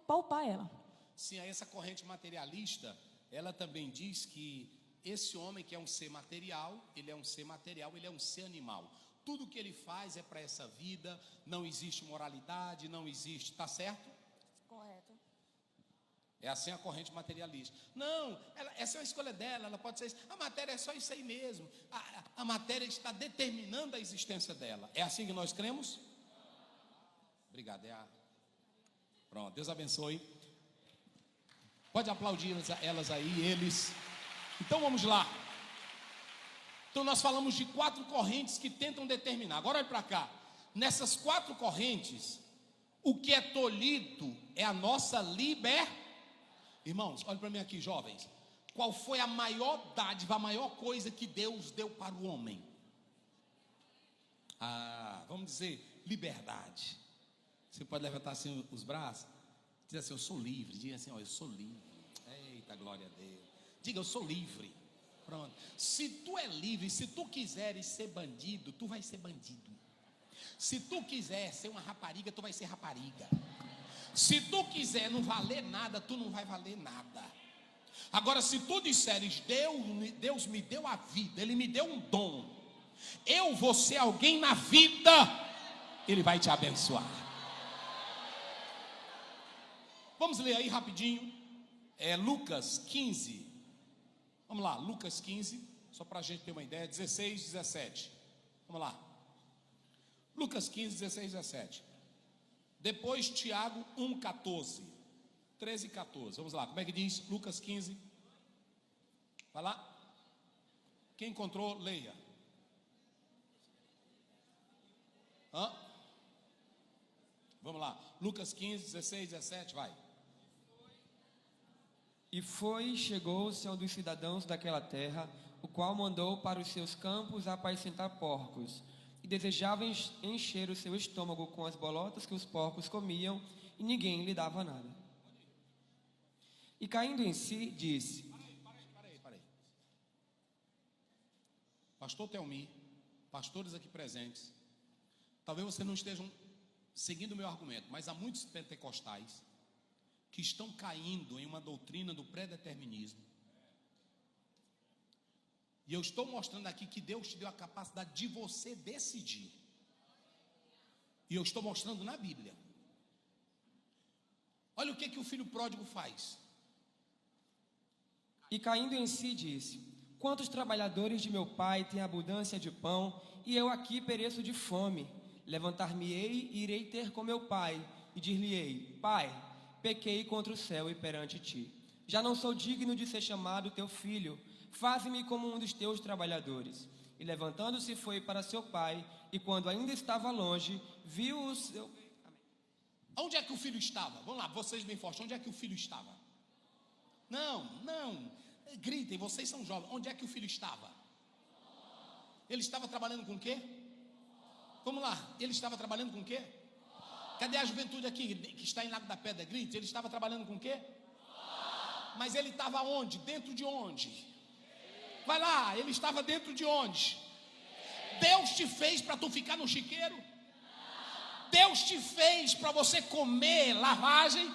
palpar ela. Sim, essa corrente materialista, ela também diz que esse homem que é um ser material, ele é um ser material, ele é um ser animal. Tudo que ele faz é para essa vida, não existe moralidade, não existe, tá certo? Correto. É assim a corrente materialista. Não, essa é a escolha dela, ela pode ser isso. A matéria é só isso aí mesmo. A matéria está determinando a existência dela. É assim que nós cremos? Obrigado. Pronto, Deus abençoe. Pode aplaudir elas aí, eles. Então vamos lá. Então nós falamos de 4 correntes que tentam determinar. Agora olha para cá. Nessas 4 correntes, o que é tolhido é a nossa Irmãos, olha para mim aqui, jovens. Qual foi a maior dádiva, a maior coisa que Deus deu para o homem? Vamos dizer, liberdade. Você pode levantar assim os braços, dizer assim, eu sou livre. Diga assim, eu sou livre. Eita, glória a Deus. Diga, eu sou livre. Pronto. Se tu é livre, se tu quiseres ser bandido, tu vai ser bandido. Se tu quiser ser uma rapariga, tu vai ser rapariga. Se tu quiser não valer nada, tu não vai valer nada. Agora, se tu disseres, Deus me deu a vida, Ele me deu um dom, eu vou ser alguém na vida, Ele vai te abençoar. Vamos ler aí rapidinho, Lucas 15. Vamos lá, Lucas 15, só para a gente ter uma ideia, 16, 17. Vamos lá. Lucas 15, 16, 17. Depois Tiago 1, 14. 13 e 14. Vamos lá, como é que diz? Lucas 15. Vai lá. Quem encontrou, leia. Vamos lá. Lucas 15, 16, 17, vai. E chegou-se a um dos cidadãos daquela terra, o qual mandou para os seus campos apacentar porcos, e desejava encher o seu estômago com as bolotas que os porcos comiam, e ninguém lhe dava nada. E caindo em si, disse... Parei. Pastor Telmi, pastores aqui presentes, talvez vocês não estejam seguindo o meu argumento, mas há muitos pentecostais que estão caindo em uma doutrina do pré-determinismo. E eu estou mostrando aqui que Deus te deu a capacidade de você decidir. E eu estou mostrando na Bíblia. Olha o que o filho pródigo faz. E caindo em si disse: quantos trabalhadores de meu pai têm abundância de pão, e eu aqui pereço de fome? Levantar-me-ei e irei ter com meu pai, e dir-lhe-ei: Pai, pequei contra o céu e perante ti. Já não sou digno de ser chamado teu filho. Faze-me como um dos teus trabalhadores. E levantando-se foi para seu pai, e quando ainda estava longe, viu o seu... Amém. Onde é que o filho estava? Vamos lá, vocês bem fortes, onde é que o filho estava? Não, gritem, vocês são jovens. Onde é que o filho estava? Ele estava trabalhando com o quê? Vamos lá, ele estava trabalhando com o quê? Cadê a juventude aqui que está em Lago da Pedra? Grite, ele estava trabalhando com o quê? Mas ele estava onde? Dentro de onde? Vai lá, ele estava dentro de onde? Deus te fez para tu ficar no chiqueiro? Deus te fez para você comer lavagem?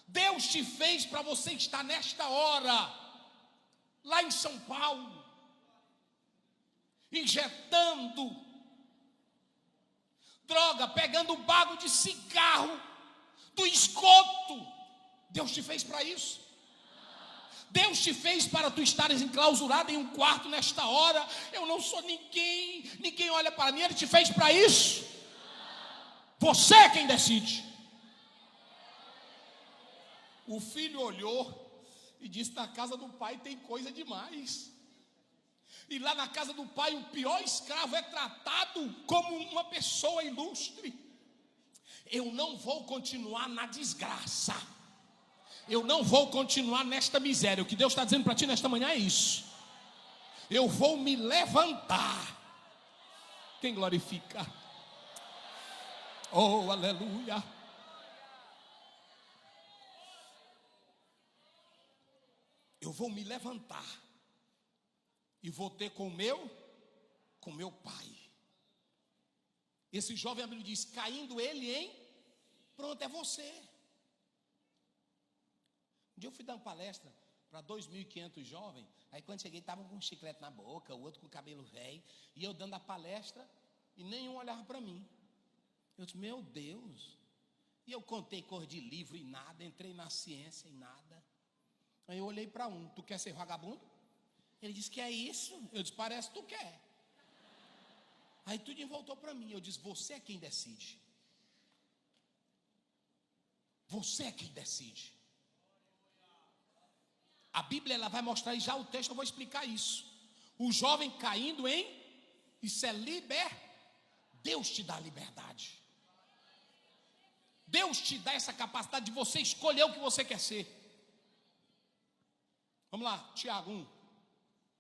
Deus te fez para você estar nesta hora, lá em São Paulo, injetando droga, pegando um bago de cigarro do esgoto. Deus te fez para isso? Deus te fez para tu estares enclausurado em um quarto nesta hora? Eu não sou ninguém olha para mim. Ele te fez para isso? Você é quem decide. O filho olhou e disse: na casa do pai tem coisa demais. E lá na casa do pai o pior escravo é tratado como uma pessoa ilustre. Eu não vou continuar na desgraça. Eu não vou continuar nesta miséria. O que Deus está dizendo para ti nesta manhã é isso. Eu vou me levantar. Quem glorifica? Oh, aleluia. Eu vou me levantar. E vou ter com meu pai. Esse jovem amigo diz: caindo ele em... Pronto, é você. Um dia eu fui dar uma palestra para 2.500 jovens. Aí quando cheguei, estavam com um chiclete na boca, o outro com o cabelo velho. E eu dando a palestra e nenhum olhava para mim. Eu disse: meu Deus. E eu contei cor de livro e nada. Entrei na ciência e nada. Aí eu olhei para um: tu quer ser vagabundo? Ele disse: que é isso? Eu disse: parece que tu quer. Aí tudo voltou para mim. Eu disse: você é quem decide. Você é quem decide. A Bíblia ela vai mostrar, e já o texto eu vou explicar isso. O jovem caindo em, isso é Deus te dá liberdade. Deus te dá essa capacidade de você escolher o que você quer ser. Vamos lá, Tiago 1,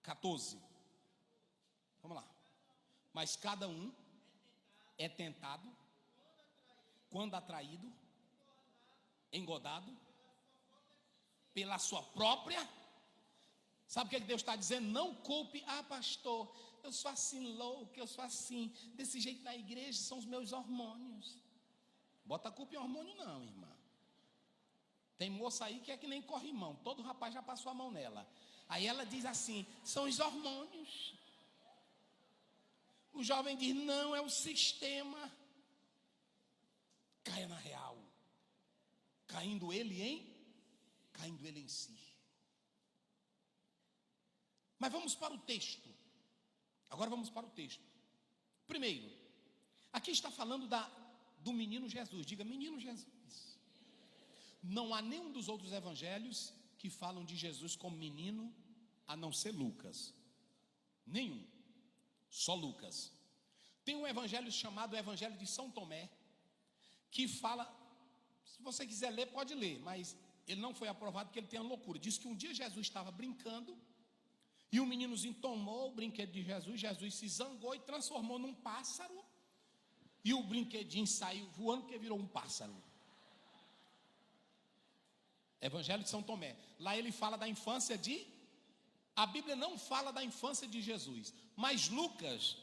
14. Vamos lá. Mas cada um é tentado, quando atraído, engodado, pela sua própria. Sabe o que Deus está dizendo? Não culpe, pastor, eu sou assim louco, eu sou assim, desse jeito na igreja, são os meus hormônios. Bota a culpa em hormônio não, irmã. Tem moça aí que é que nem corrimão, todo rapaz já passou a mão nela. Aí ela diz assim, são os hormônios. O jovem diz, não, é o sistema. Caia na real. Caindo ele em si. Mas vamos para o texto. Agora vamos para o texto. Primeiro, aqui está falando do menino Jesus. Diga, menino Jesus. Não há nenhum dos outros evangelhos que falam de Jesus como menino, a não ser Lucas. Nenhum. Só Lucas. Tem um evangelho chamado Evangelho de São Tomé, que fala, se você quiser ler, pode ler, mas ele não foi aprovado porque ele tem uma loucura. Diz que um dia Jesus estava brincando, e o meninozinho tomou o brinquedo de Jesus, Jesus se zangou e transformou num pássaro, e o brinquedinho saiu voando porque virou um pássaro. Evangelho de São Tomé. Lá ele fala da infância a Bíblia não fala da infância de Jesus, mas Lucas,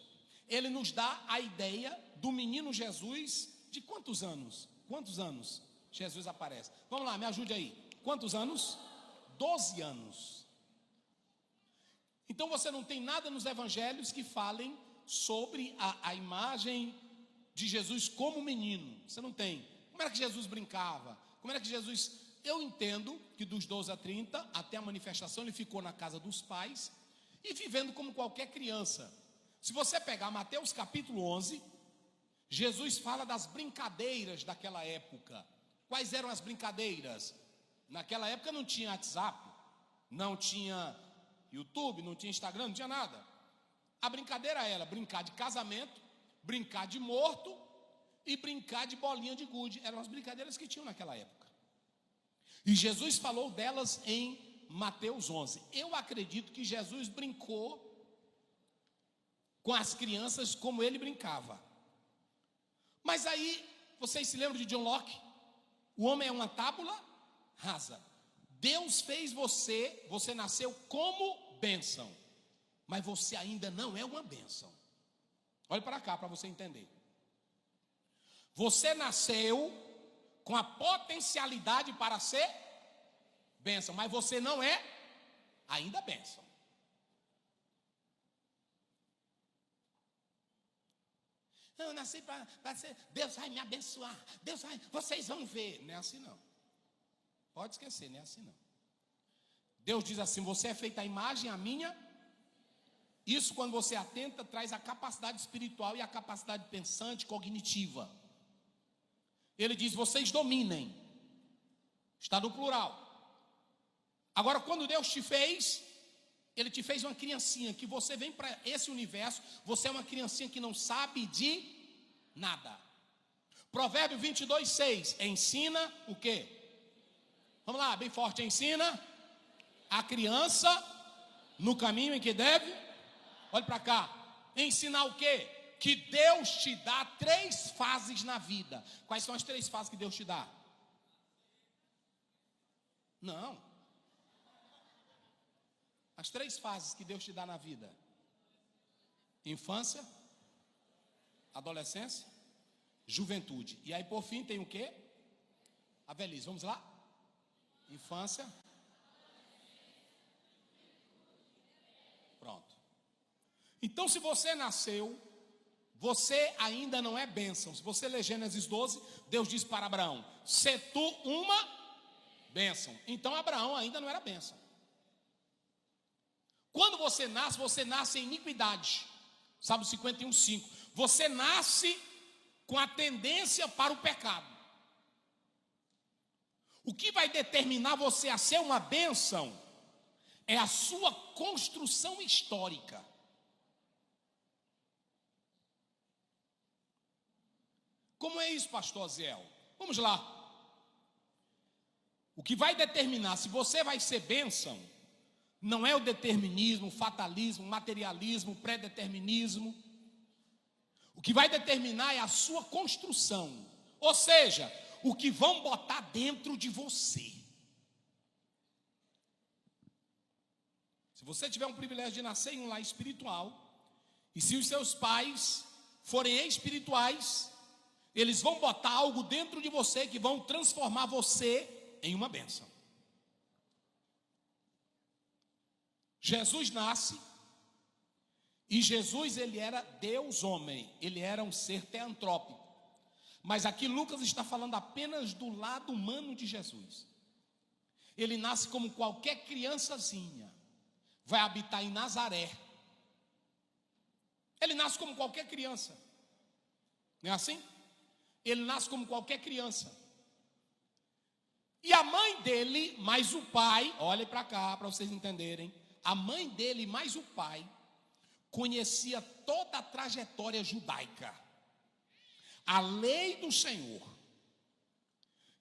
ele nos dá a ideia do menino Jesus. De quantos anos? Quantos anos Jesus aparece? Vamos lá, me ajude aí. Quantos anos? 12 anos. Então você não tem nada nos evangelhos que falem sobre a imagem de Jesus como menino. Você não tem. Como era que Jesus brincava? Como era que Jesus... Eu entendo que dos 12 a 30, até a manifestação, ele ficou na casa dos pais e vivendo como qualquer criança. Se você pegar Mateus capítulo 11, Jesus fala das brincadeiras daquela época. Quais eram as brincadeiras? Naquela época não tinha WhatsApp, não tinha YouTube, não tinha Instagram, não tinha nada. A brincadeira era brincar de casamento, brincar de morto e brincar de bolinha de gude. Eram as brincadeiras que tinham naquela época. E Jesus falou delas em Mateus 11. Eu acredito que Jesus brincou com as crianças como ele brincava. Mas aí, vocês se lembram de John Locke? O homem é uma tábula rasa. Deus fez você nasceu como bênção, mas você ainda não é uma bênção. Olhe para cá para você entender. Você nasceu com a potencialidade para ser bênção, mas você não é ainda bênção. Eu nasci para ser, Deus vai me abençoar, vocês vão ver. Não é assim não. Pode esquecer, não é assim não. Deus diz assim, você é feita a imagem, a minha. Isso quando você atenta, traz a capacidade espiritual e a capacidade pensante, cognitiva. Ele diz, vocês dominem. Está no plural. Agora, quando Deus te fez, Ele te fez uma criancinha, que você vem para esse universo, você é uma criancinha que não sabe de nada. Provérbio 22, 6, ensina o quê? Vamos lá, bem forte, ensina a criança no caminho em que deve. Olha para cá, ensinar o quê? Que Deus te dá 3 fases na vida. Quais são as 3 fases que Deus te dá? Não. As 3 fases que Deus te dá na vida: infância, adolescência, juventude. E aí por fim tem o quê? A velhice. Vamos lá? Infância. Pronto. Então se você nasceu, você ainda não é bênção. Se você ler Gênesis 12, Deus diz para Abraão, se tu uma bênção. Então Abraão ainda não era bênção. Quando você nasce em iniquidade. Salmo 51:5. Você nasce com a tendência para o pecado. O que vai determinar você a ser uma bênção é a sua construção histórica. Como é isso, pastor Aziel? Vamos lá. O que vai determinar se você vai ser bênção, não é o determinismo, o fatalismo, o materialismo, o pré-determinismo. O que vai determinar é a sua construção. Ou seja, o que vão botar dentro de você. Se você tiver um privilégio de nascer em um lar espiritual, e se os seus pais forem espirituais, eles vão botar algo dentro de você que vão transformar você em uma bênção. Jesus nasce, e Jesus, ele era Deus homem, ele era um ser teantrópico. Mas aqui Lucas está falando apenas do lado humano de Jesus. Ele nasce como qualquer criançazinha, vai habitar em Nazaré. Ele nasce como qualquer criança, não é assim? Ele nasce como qualquer criança. E a mãe dele, mais o pai, olhem para cá para vocês entenderem, a mãe dele mais o pai conhecia toda a trajetória judaica, a lei do Senhor.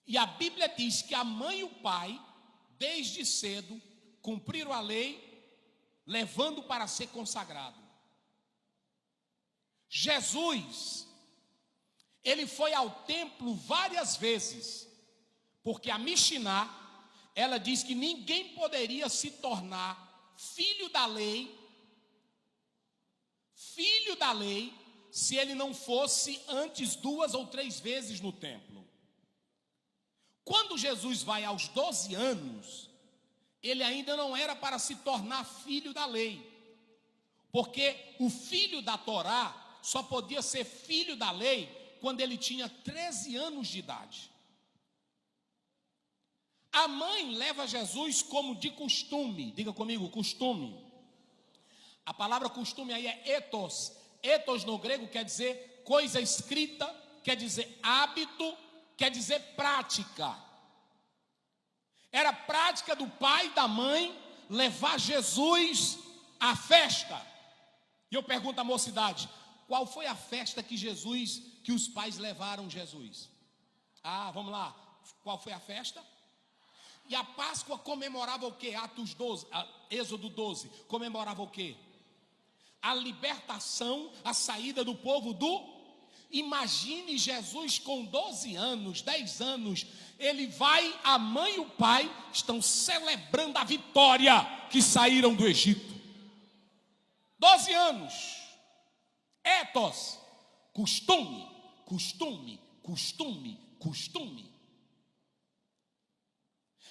E a Bíblia diz que a mãe e o pai, desde cedo, cumpriram a lei, levando para ser consagrado. Jesus, ele foi ao templo várias vezes, porque a Mishiná, ela diz que ninguém poderia se tornar filho da lei, se ele não fosse antes 2 ou 3 vezes no templo. Quando Jesus vai aos 12 anos, ele ainda não era para se tornar filho da lei, porque o filho da Torá só podia ser filho da lei quando ele tinha 13 anos de idade. A mãe leva Jesus como de costume, diga comigo, costume. A palavra costume aí é ethos. Ethos no grego quer dizer coisa escrita, quer dizer hábito, quer dizer prática. Era prática do pai e da mãe levar Jesus à festa. E eu pergunto à mocidade, qual foi a festa que os pais levaram Jesus? Vamos lá, qual foi a festa? E a Páscoa comemorava o quê? Êxodo 12, comemorava o quê? A libertação, a saída do povo Imagine Jesus com 12 anos, 10 anos, ele vai, a mãe e o pai estão celebrando a vitória que saíram do Egito. 12 anos, ethos, costume.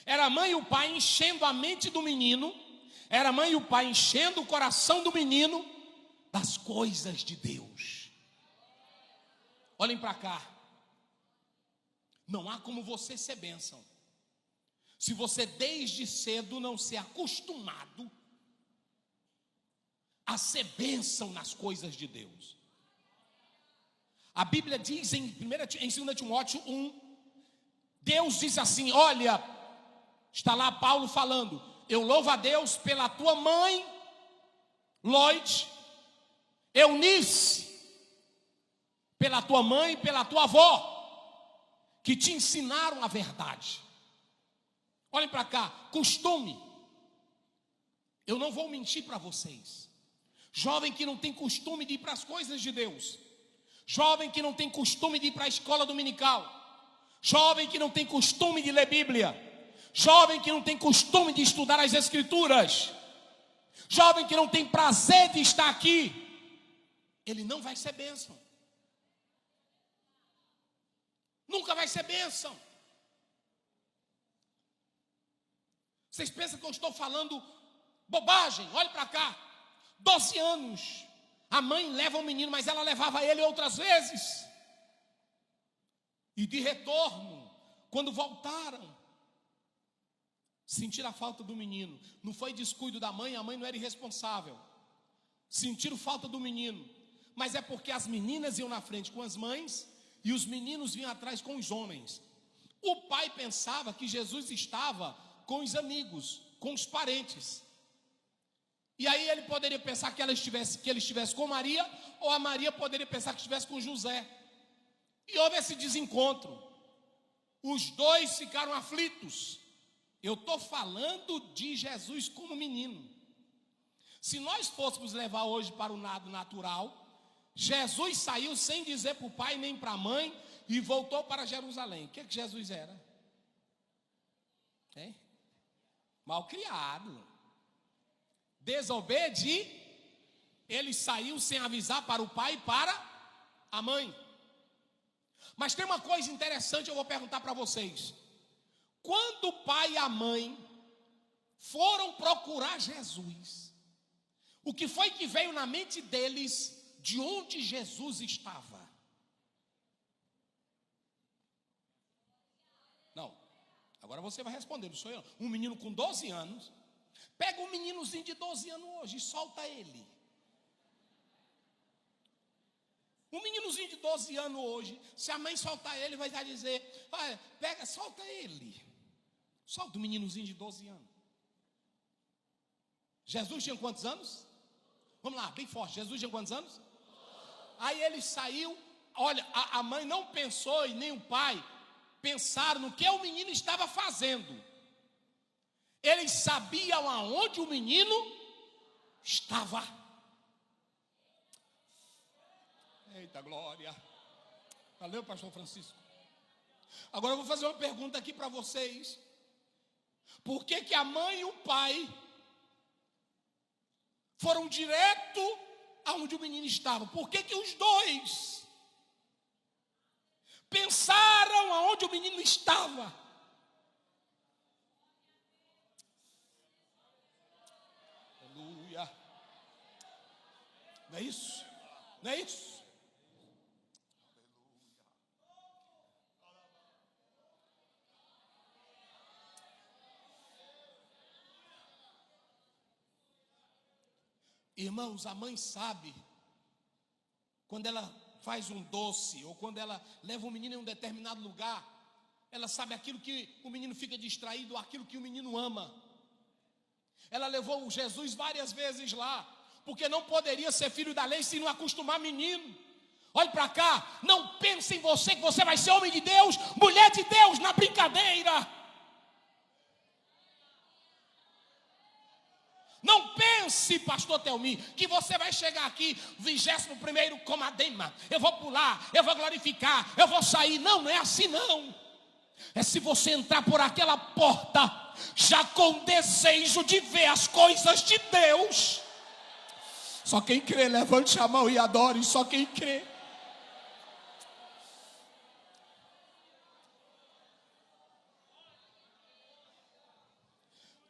Era a mãe e o pai enchendo a mente do menino, era a mãe e o pai enchendo o coração do menino das coisas de Deus. Olhem para cá. Não há como você ser bênção se você desde cedo não ser acostumado a ser bênção nas coisas de Deus. A Bíblia diz em 2 Timóteo 1, Deus diz assim, olha, está lá Paulo falando, eu louvo a Deus pela tua mãe, Lloyd, Eunice, pela tua mãe e pela tua avó, que te ensinaram a verdade. Olhem para cá, costume. Eu não vou mentir para vocês. Jovem que não tem costume de ir para as coisas de Deus, jovem que não tem costume de ir para a escola dominical, jovem que não tem costume de ler Bíblia, jovem que não tem costume de estudar as Escrituras, jovem que não tem prazer de estar aqui, ele não vai ser bênção. Nunca vai ser bênção. Vocês pensam que eu estou falando bobagem? Olhe para cá. 12 anos. A mãe leva o menino, mas ela levava ele outras vezes. E de retorno, quando voltaram, sentiram a falta do menino. Não foi descuido da mãe, a mãe não era irresponsável. Sentiram falta do menino. Mas é porque as meninas iam na frente com as mães e os meninos vinham atrás com os homens. O pai pensava que Jesus estava com os amigos, com os parentes. E aí ele poderia pensar que ele estivesse com Maria, ou a Maria poderia pensar que estivesse com José. E houve esse desencontro. Os dois ficaram aflitos. Eu estou falando de Jesus como menino. Se nós fôssemos levar hoje para o lado natural, Jesus saiu sem dizer para o pai nem para a mãe e voltou para Jerusalém. O que Jesus era? Malcriado. Desobediente. Ele saiu sem avisar para o pai e para a mãe. Mas tem uma coisa interessante, eu vou perguntar para vocês. Quando o pai e a mãe foram procurar Jesus, o que foi que veio na mente deles de onde Jesus estava? Não, agora você vai responder, não sou eu. Um menino com 12 anos, pega um meninozinho de 12 anos hoje e solta ele. Um meninozinho de 12 anos hoje, se a mãe soltar ele, vai dizer, pega, solta ele. Solta o meninozinho de 12 anos. Jesus tinha quantos anos? Vamos lá, bem forte. Jesus tinha quantos anos? Aí ele saiu. Olha, a mãe não pensou e nem o pai pensaram no que o menino estava fazendo. Eles sabiam aonde o menino estava. Eita glória. Valeu, pastor Francisco. Agora eu vou fazer uma pergunta aqui para vocês. Por que que a mãe e o pai foram direto aonde o menino estava? Por que que os dois pensaram aonde o menino estava? Aleluia. Não é isso? Não é isso? Irmãos, a mãe sabe, quando ela faz um doce, ou quando ela leva um menino em um determinado lugar, ela sabe aquilo que o menino fica distraído, aquilo que o menino ama. Ela levou Jesus várias vezes lá, porque não poderia ser filho da lei se não acostumar menino. Olhe para cá, não pense em você, que você vai ser homem de Deus, mulher de Deus, na brincadeira. Não pense, pastor Telmi, que você vai chegar aqui 21º comadema. Eu vou pular, eu vou glorificar, eu vou sair. Não, não é assim não. É se você entrar por aquela porta, já com desejo de ver as coisas de Deus. Só quem crê, levante a mão e adore, só quem crê.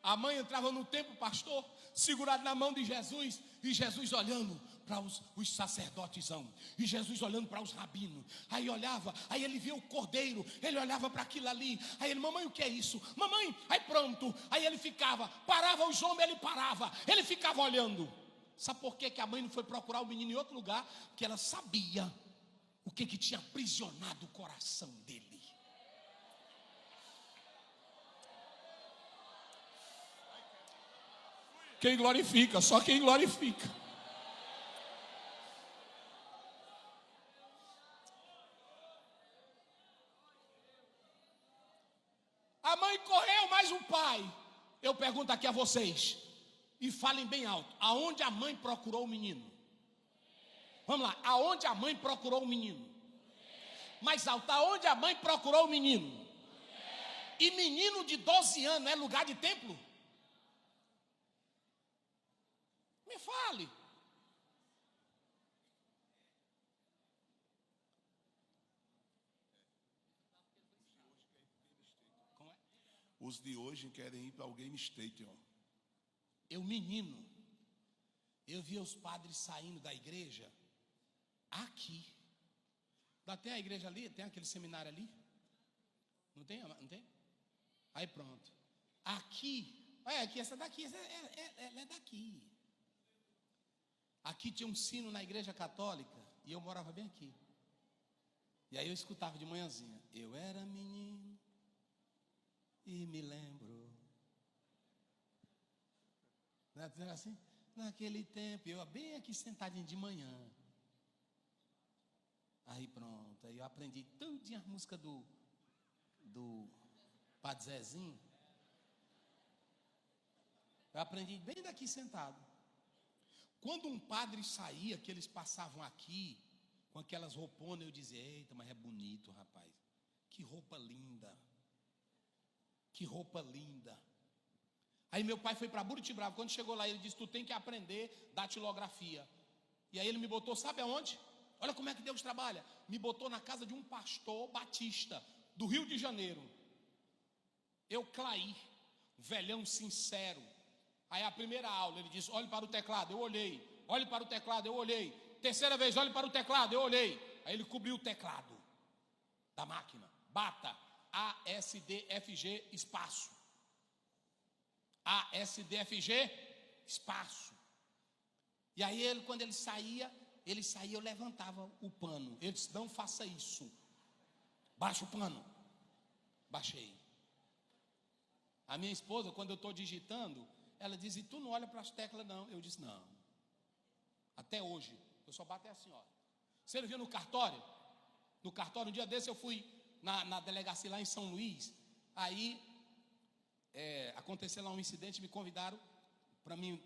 A mãe entrava no templo, pastor, segurado na mão de Jesus, e Jesus olhando para os sacerdotesão, e Jesus olhando para os rabinos. Aí olhava, aí ele via o cordeiro, ele olhava para aquilo ali, aí ele, mamãe, o que é isso? Mamãe, aí pronto, aí ele ficava, parava os homens, ele parava, ele ficava olhando. Sabe por que a mãe não foi procurar o menino em outro lugar? Porque ela sabia o que tinha aprisionado o coração dele. Quem glorifica, só quem glorifica. A mãe correu, mais o pai. Eu pergunto aqui a vocês, e falem bem alto, aonde a mãe procurou o menino? Vamos lá, aonde a mãe procurou o menino? Mais alto, aonde a mãe procurou o menino? E menino de 12 anos é lugar de templo? Me fale. Como é? Os de hoje querem ir para o Game Station. Menino, eu via os padres saindo da igreja aqui. Não tem a igreja ali? Tem aquele seminário ali? Não tem? Não tem? Aí pronto. Aqui, aqui, essa daqui, ela é daqui. Aqui tinha um sino na igreja católica e eu morava bem aqui. E aí eu escutava de manhãzinha. Eu era menino e me lembro. Não era assim? naquele tempo, eu bem aqui sentadinho de manhã. Aí pronto, aí eu aprendi tudinho a música do Padre Zezinho. Eu aprendi bem daqui sentado. Quando um padre saía, que eles passavam aqui, com aquelas rouponas, eu dizia, eita, mas é bonito, rapaz. Que roupa linda. Que roupa linda. Aí meu pai foi para Buritibrava. Quando chegou lá, ele disse, tu tem que aprender datilografia. E aí ele me botou, sabe aonde? Olha como é que Deus trabalha. Me botou na casa de um pastor batista, do Rio de Janeiro. Clair, velhão sincero. Aí a primeira aula, ele disse, olhe para o teclado, eu olhei. Olhe para o teclado, eu olhei. Terceira vez, olhe para o teclado, eu olhei. Aí ele cobriu o teclado da máquina. Bata, ASDFG, espaço. ASDFG, espaço. E aí ele, quando ele saía, eu levantava o pano. Ele disse, não faça isso. Baixa o pano. Baixei. A minha esposa, quando eu estou digitando, ela diz, e tu não olha para as teclas não? Eu disse, não. Até hoje, eu só bato assim, ó. Você não viu no cartório? No cartório, um dia desse eu fui na delegacia lá em São Luís. Aí, aconteceu lá um incidente, me convidaram para mim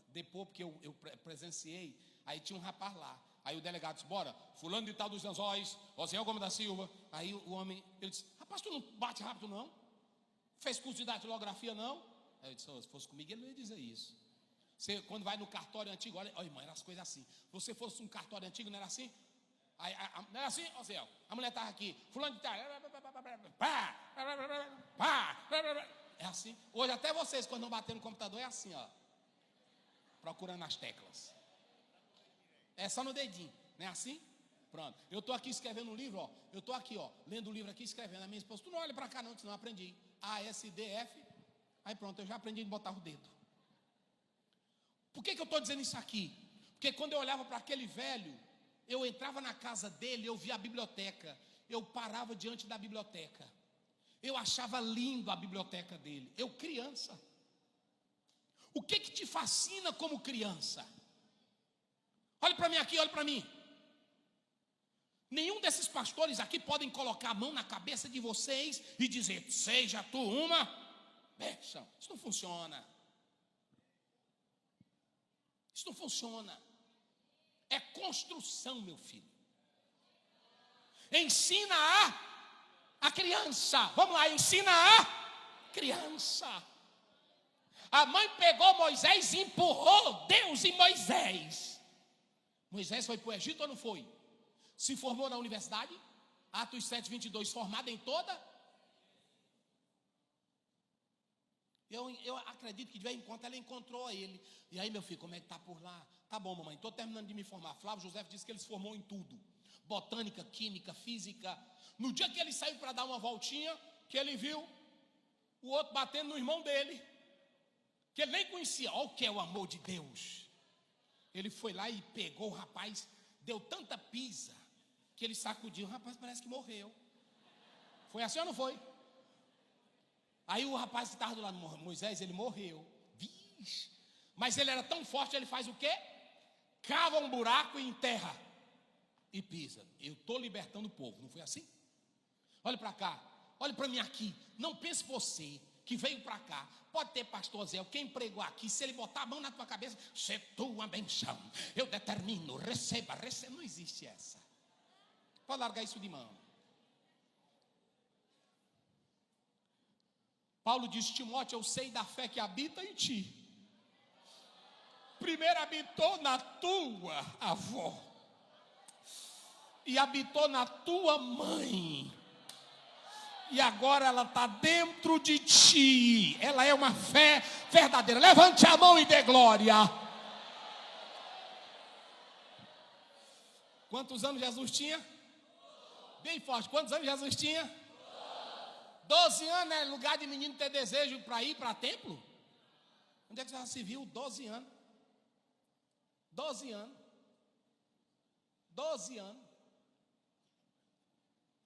depor, porque eu presenciei. Aí tinha um rapaz lá. Aí o delegado disse, bora, fulano de tal dos Lençóis, Osiel Gomes da Silva. Aí o homem, ele disse, rapaz, tu não bate rápido não? Fez curso de datilografia não? Aí eu disse, se fosse comigo ele não ia dizer isso. Você, quando vai no cartório antigo, olha irmão, eram as coisas assim. Se você fosse um cartório antigo, não era assim? Aí, não era assim, Osiel? A mulher estava aqui, fulano de tal. É assim. Hoje até vocês, quando não bater no computador, é assim, ó. Procurando as teclas. É só no dedinho, não é assim? Pronto. Eu estou aqui escrevendo um livro, ó. Eu estou aqui, ó, lendo o livro aqui, escrevendo. A minha esposa, tu não olha para cá não, senão eu aprendi. ASDF. Aí pronto, eu já aprendi a botar o dedo. Por que eu estou dizendo isso aqui? Porque quando eu olhava para aquele velho, eu entrava na casa dele, eu via a biblioteca. Eu parava diante da biblioteca. Eu achava lindo a biblioteca dele. Eu criança. O que te fascina como criança? Olhe para mim aqui, olhe para mim. Nenhum desses pastores aqui podem colocar a mão na cabeça de vocês e dizer, seja tu uma bênção. Isso não funciona. Isso não funciona. É construção, meu filho. Ensina a criança. Vamos lá, ensina a criança. A mãe pegou Moisés e empurrou Deus em Moisés. Moisés foi para o Egito ou não foi? Se formou na universidade, Atos 7:22, formada em toda. Eu acredito que de vez em quando ela encontrou ele. E aí, meu filho, como é que está por lá? Tá bom, mamãe, estou terminando de me formar. Flávio José disse que ele se formou em tudo. Botânica, química, física. No dia que ele saiu para dar uma voltinha, que ele viu o outro batendo no irmão dele, que ele nem conhecia. Olha o que é o amor de Deus. Ele foi lá e pegou o rapaz, deu tanta pisa, que ele sacudiu. O rapaz parece que morreu. Foi assim ou não foi? Aí o rapaz que estava do lado de Moisés, ele morreu. Vixe. Mas ele era tão forte, ele faz o quê? Cava um buraco e enterra. E pisa. Eu estou libertando o povo, não foi assim? Olha para cá, olha para mim aqui. Não pense você que veio para cá. Pode ter pastor Zé, quem pregou aqui, se ele botar a mão na tua cabeça, se tua benção, eu determino, receba. Não existe essa. Pode largar isso de mão. Paulo diz, Timóteo, eu sei da fé que habita em ti. Primeiro habitou na tua avó. E habitou na tua mãe. E agora ela está dentro de ti. Ela é uma fé verdadeira. Levante a mão e dê glória. Quantos anos Jesus tinha? Bem forte. Quantos anos Jesus tinha? 12 anos é lugar de menino ter desejo para ir para templo? Onde é que já se viu? 12 anos. 12 anos. 12 anos.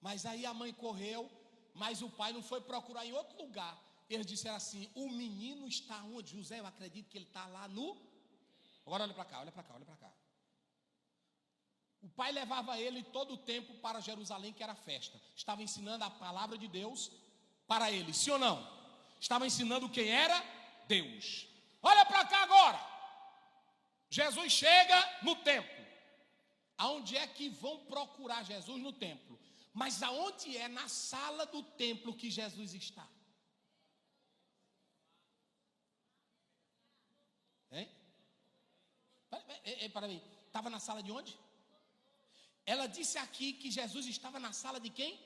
Mas aí a mãe correu, mas o pai não foi procurar em outro lugar. Eles disseram assim, o menino está onde? José, eu acredito que ele está lá no Agora olha para cá, olha para cá, olha para cá. O pai levava ele todo o tempo para Jerusalém, que era festa. Estava ensinando a palavra de Deus para ele, sim ou não? Estava ensinando quem era Deus. Olha para cá agora. Jesus chega no templo. Aonde é que vão procurar Jesus no templo? Mas aonde é na sala do templo que Jesus está? Hein? Para mim, estava na sala de onde? Ela disse aqui que Jesus estava na sala de quem?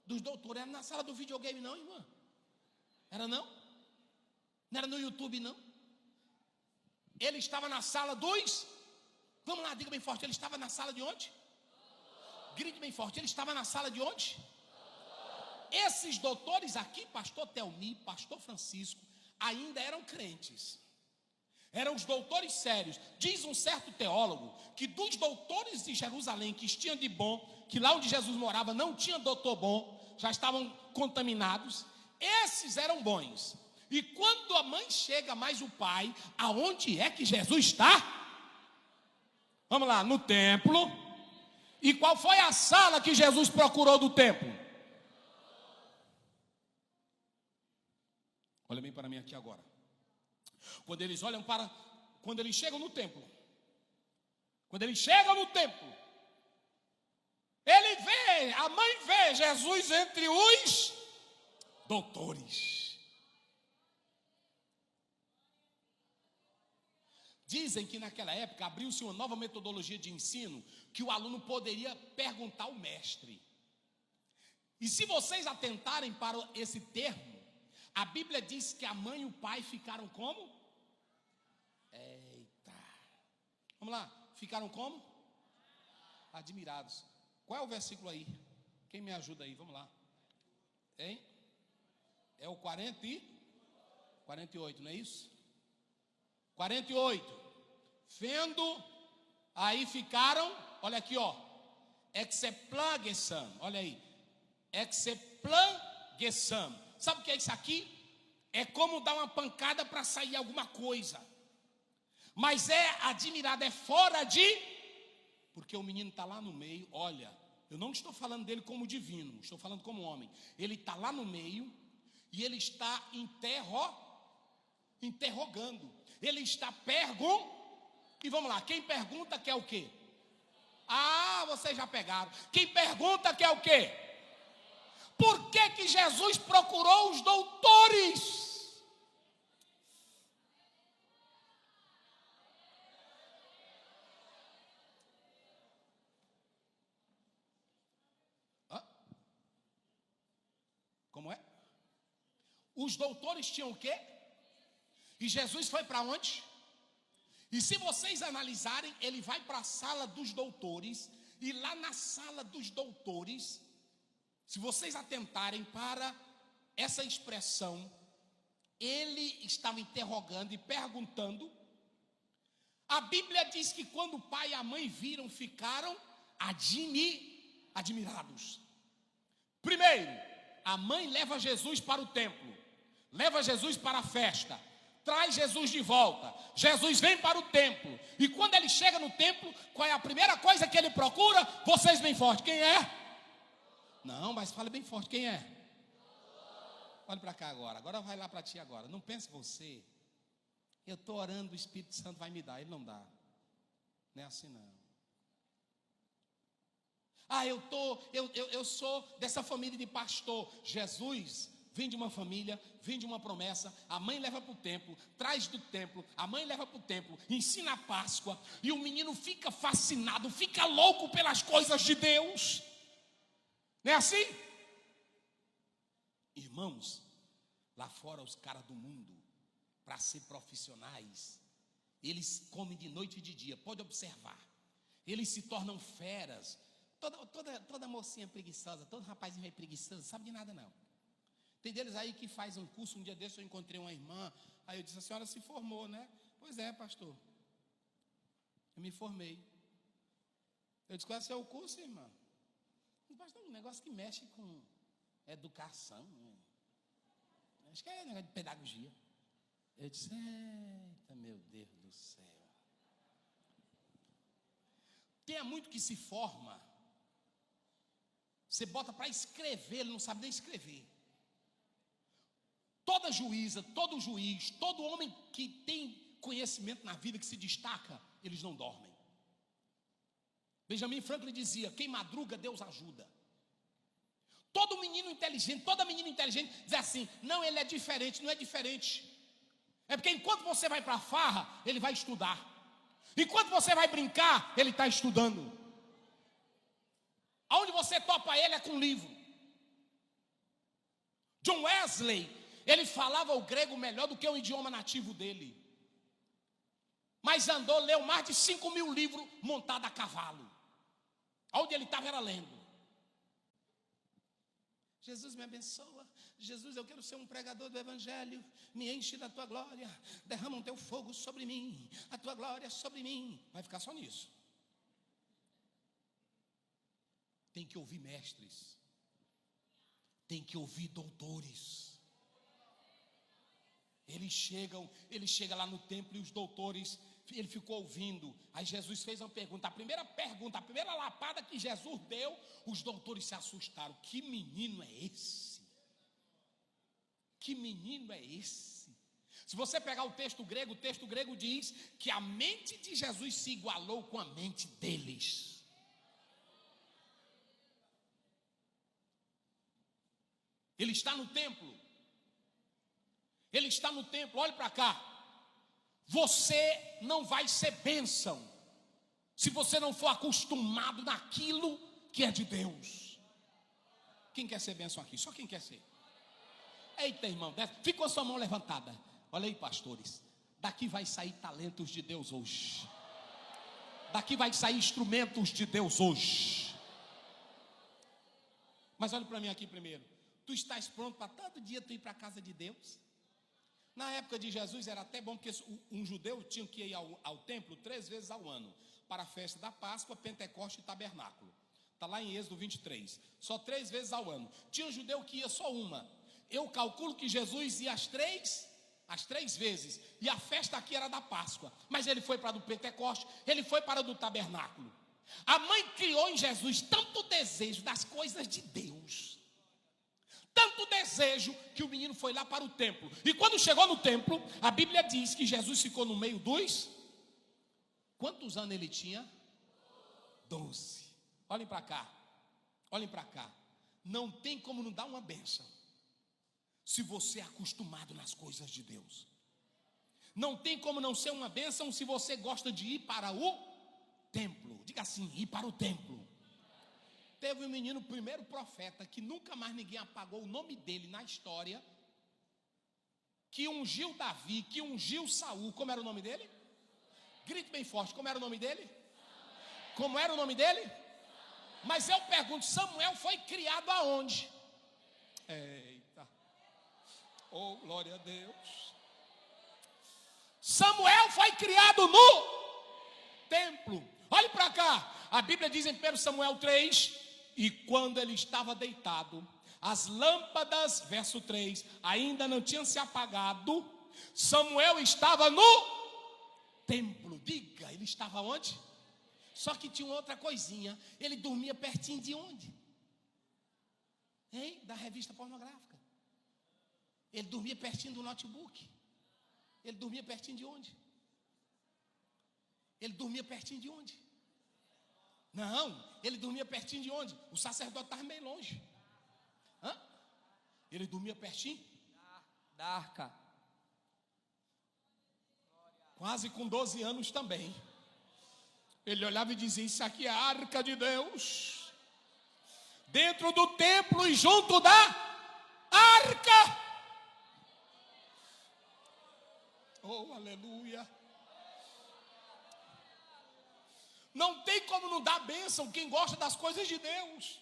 Dos doutores. Era na sala do videogame não, irmã? Era não? Não era no YouTube não? Ele estava na sala dos... Vamos lá, diga bem forte. Ele estava na sala de onde? Grite bem forte. Ele estava na sala de onde? Esses doutores aqui, pastor Telmi, pastor Francisco, ainda eram crentes. Eram os doutores sérios. Diz um certo teólogo que dos doutores de Jerusalém que tinham de bom, que lá onde Jesus morava não tinha doutor bom, já estavam contaminados, esses eram bons. E quando a mãe chega mais o pai, aonde é que Jesus está? Vamos lá, no templo. E qual foi a sala que Jesus procurou do templo? Olha bem para mim aqui agora. Quando eles olham para, quando eles chegam no templo, ele vê, a mãe vê Jesus entre os doutores. Dizem que naquela época abriu-se uma nova metodologia de ensino, que o aluno poderia perguntar ao mestre. E se vocês atentarem para esse termo, a Bíblia diz que a mãe e o pai ficaram como? Eita. Vamos lá, ficaram como? Admirados. Qual é o versículo aí? Quem me ajuda aí? Vamos lá. Hein? É o 48, não é isso? 48. Vendo, aí ficaram, olha aqui, ó. Exeplangesam, olha aí. Exeplangesam. Sabe o que é isso aqui? É como dar uma pancada para sair alguma coisa. Mas é admirado, é fora de... Porque o menino está lá no meio, olha, eu não estou falando dele como divino, estou falando como homem. Ele está lá no meio e ele está interrogando. Ele está perguntando. E vamos lá, quem pergunta quer o quê? Ah, vocês já pegaram. Quem pergunta quer o quê? Por que que Jesus procurou os doutores? Como é? Os doutores tinham o quê? E Jesus foi para onde? E se vocês analisarem, ele vai para a sala dos doutores. E lá na sala dos doutores, se vocês atentarem para essa expressão, ele estava interrogando e perguntando. A Bíblia diz que quando o pai e a mãe viram, ficaram admirados. Primeiro, a mãe leva Jesus para o templo, leva Jesus para a festa, traz Jesus de volta. Jesus vem para o templo. E quando ele chega no templo, qual é a primeira coisa que ele procura? Vocês bem forte, quem é? Não, mas fala bem forte, quem é? Olha para cá agora, agora vai lá para ti agora. Não pense você, eu estou orando, o Espírito Santo vai me dar. Ele não dá. Não é assim não. Ah, eu sou dessa família de pastor. Jesus vem de uma família, vem de uma promessa. A mãe leva para o templo, traz do templo, a mãe leva para o templo, ensina a Páscoa. E o menino fica fascinado, fica louco pelas coisas de Deus. Não é assim? Irmãos, lá fora os caras do mundo, para ser profissionais, eles comem de noite e de dia. Pode observar. Eles se tornam feras. Toda mocinha preguiçosa, todo rapazinho meio preguiçoso, sabe de nada não. Tem deles aí que faz um curso. Um dia desse eu encontrei uma irmã. Aí eu disse, a senhora se formou, né? Pois é, pastor. Eu me formei. Eu disse, qual é o seu curso, irmã? Pastor, um negócio que mexe com educação, né? Acho que é negócio de pedagogia. Eu disse, eita, meu Deus do céu. Tem muito que se forma. Você bota para escrever, ele não sabe nem escrever. Toda juíza, todo juiz, todo homem que tem conhecimento na vida, que se destaca, eles não dormem. Benjamin Franklin dizia: quem madruga, Deus ajuda. Todo menino inteligente, toda menina inteligente diz assim: não, ele é diferente. Não é diferente. É porque enquanto você vai para a farra, ele vai estudar. Enquanto você vai brincar, ele está estudando. Aonde você topa ele é com livro. John Wesley, ele falava o grego melhor do que o idioma nativo dele. Mas leu mais de 5.000 livros montado a cavalo. Onde ele estava era lendo. Jesus me abençoa. Jesus, eu quero ser um pregador do evangelho. Me enche da tua glória. Derrama o teu fogo sobre mim. A tua glória sobre mim. Vai ficar só nisso. Tem que ouvir mestres. Tem que ouvir doutores. Ele chega lá no templo e os doutores, ele ficou ouvindo. Aí Jesus fez uma pergunta, a primeira lapada que Jesus deu, os doutores se assustaram. Que menino é esse? Que menino é esse? Se você pegar o texto grego diz que a mente de Jesus se igualou com a mente deles. Ele está no templo. Ele está no templo, olhe para cá. Você não vai ser bênção se você não for acostumado naquilo que é de Deus. Quem quer ser bênção aqui? Só quem quer ser. Eita, irmão, fica com a sua mão levantada. Olha aí, pastores. Daqui vai sair talentos de Deus hoje. Daqui vai sair instrumentos de Deus hoje. Mas olhe para mim aqui primeiro. Tu estás pronto para todo dia tu ir para a casa de Deus? Na época de Jesus era até bom, porque um judeu tinha que ir ao templo 3 vezes ao ano, para a festa da Páscoa, Pentecoste e Tabernáculo. Está lá em Êxodo 23, só 3 vezes ao ano. Tinha um judeu que ia só uma. Eu calculo que Jesus ia às três vezes, e a festa aqui era da Páscoa, mas ele foi para a do Pentecoste, ele foi para a do Tabernáculo. A mãe criou em Jesus tanto desejo das coisas de Deus, tanto desejo, que o menino foi lá para o templo. E quando chegou no templo, a Bíblia diz que Jesus ficou no meio dos... Quantos anos ele tinha? 12. Olhem para cá. Olhem para cá. Não tem como não dar uma bênção se você é acostumado nas coisas de Deus. Não tem como não ser uma bênção se você gosta de ir para o templo. Diga assim, ir para o templo. Teve um menino, o primeiro profeta, que nunca mais ninguém apagou o nome dele na história, que ungiu Davi, que ungiu Saul. Como era o nome dele? Grite bem forte, como era o nome dele? Como era o nome dele? Mas eu pergunto, Samuel foi criado aonde? Eita. Oh, glória a Deus. Samuel foi criado no templo. Olhe para cá. A Bíblia diz em 1 Samuel 3, e quando ele estava deitado, as lâmpadas, verso 3, ainda não tinham se apagado. Samuel estava no templo. Diga, ele estava onde? Só que tinha outra coisinha. Ele dormia pertinho de onde? Da revista pornográfica. Ele dormia pertinho do notebook. Ele dormia pertinho de onde? Ele dormia pertinho de onde? Não, ele dormia pertinho de onde? O sacerdote estava meio longe. Ele dormia pertinho? Da arca. Quase com 12 anos também. Ele olhava e dizia, isso aqui é a arca de Deus. Dentro do templo e junto da arca. Oh, aleluia. Não tem como não dar bênção quem gosta das coisas de Deus.